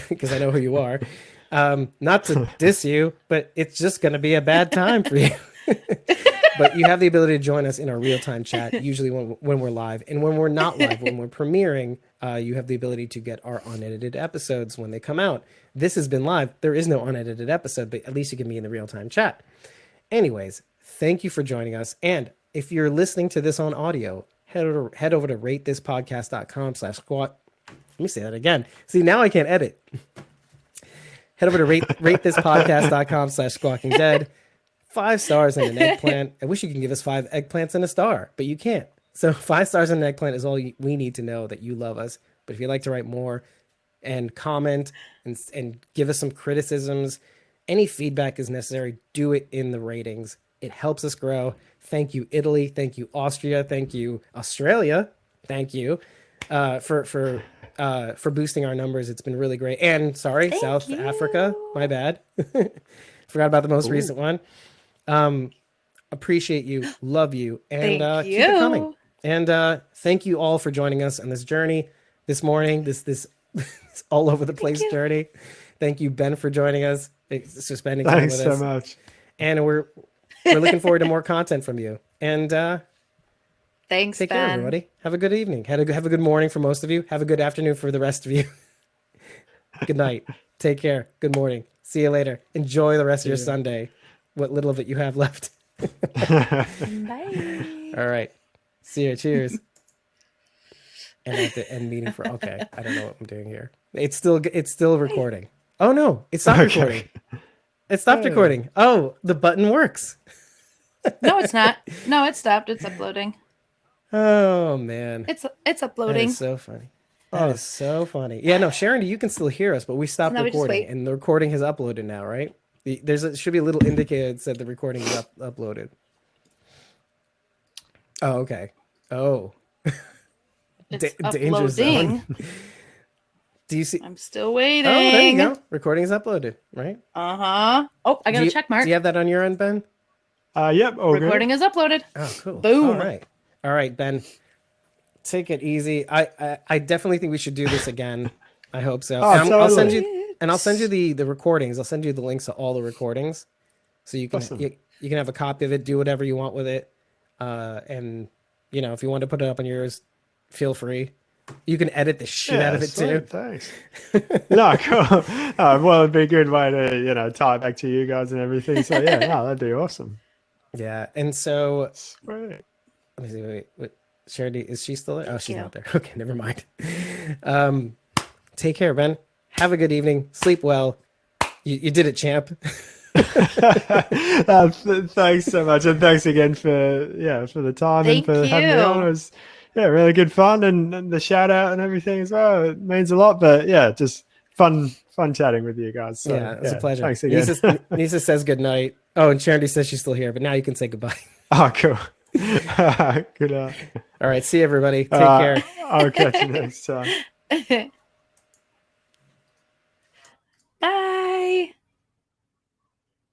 because I know who you are. Not to diss you, but it's just going to be a bad time for you. But you have the ability to join us in our real-time chat, usually when we're live. And when we're not live, when we're premiering, you have the ability to get our unedited episodes when they come out. This has been live. There is no unedited episode, but at least you can be in the real-time chat. Anyways, thank you for joining us. And if you're listening to this on audio, head over to ratethispodcast.com/squat. Let me say that again. See, now I can't edit. Head over to ratethispodcast.com/squawkingdead. 5 stars and an eggplant. I wish you can give us 5 eggplants and a star, but you can't. So 5 stars and an eggplant is all we need to know that you love us. But if you'd like to write more and comment and give us some criticisms, any feedback is necessary, do it in the ratings. It helps us grow. Thank you, Italy. Thank you, Austria. Thank you, Australia. Thank you for boosting our numbers. It's been really great. And sorry, South Africa. My bad. Forgot about the most recent one. Appreciate you, love you, and keep it coming. And thank you all for joining us on this journey this morning, this all over the place journey. Thank you, Ben, for joining us, for spending time with us. Thanks so much. And we're looking forward to more content from you. And thanks, take Ben. care, everybody. Have a good evening. Have a good morning for most of you. Have a good afternoon for the rest of you. Good night. Take care. Good morning. See you later. Enjoy the rest of your Sunday. What little of it you have left. Bye. All right. See you. Cheers. And at the end meeting for I don't know what I'm doing here. It's still recording. Oh no, it stopped recording. It stopped recording. Oh, the button works. No, it's not. No, it stopped. It's uploading. Oh man. It's That uploading. is so funny. That is so funny. Yeah, no, Sharon, you can still hear us, but we stopped No, we just recording, wait. and the recording has uploaded now, right? Should be a little indicator that said the recording is uploaded. Oh, okay. Oh, It's danger zone. uploading. Do you see? I'm still waiting. Oh, there you go. Recording is uploaded, right? Uh-huh. Oh, I got a check mark. Do you have that on your end, Ben? Yep. All Recording is uploaded. Oh, cool. Boom. All right, Ben. Take it easy. I definitely think we should do this again. I hope so. Oh, I'll send totally. you, and I'll send you the recordings. I'll send you the links to all the recordings, so you can Awesome. you can have a copy of it. Do whatever you want with it, and if you want to put it up on yours, feel free. You can edit the shit out of it too. Thanks. No, cool. Well, it'd be a good way to tie it back to you guys and everything. So yeah, no, that'd be awesome. Yeah, and so Sweet. let me see. Wait. Charity, is she still there? Oh, she's you. not there. Okay, never mind. Take care, Ben. Have a good evening. Sleep well. You did it, champ. Thanks so much, and thanks again for the time Thank and for having me you. on. It was really good fun, and the shout out and everything as well. It means a lot, but just fun chatting with you guys. So, Yeah, it's a pleasure. Thanks again. Nisa says good night. Oh, and Charity says she's still here, but now you can say goodbye. Oh, cool. Good. All right, see you, everybody. Take care. I'll catch you next time.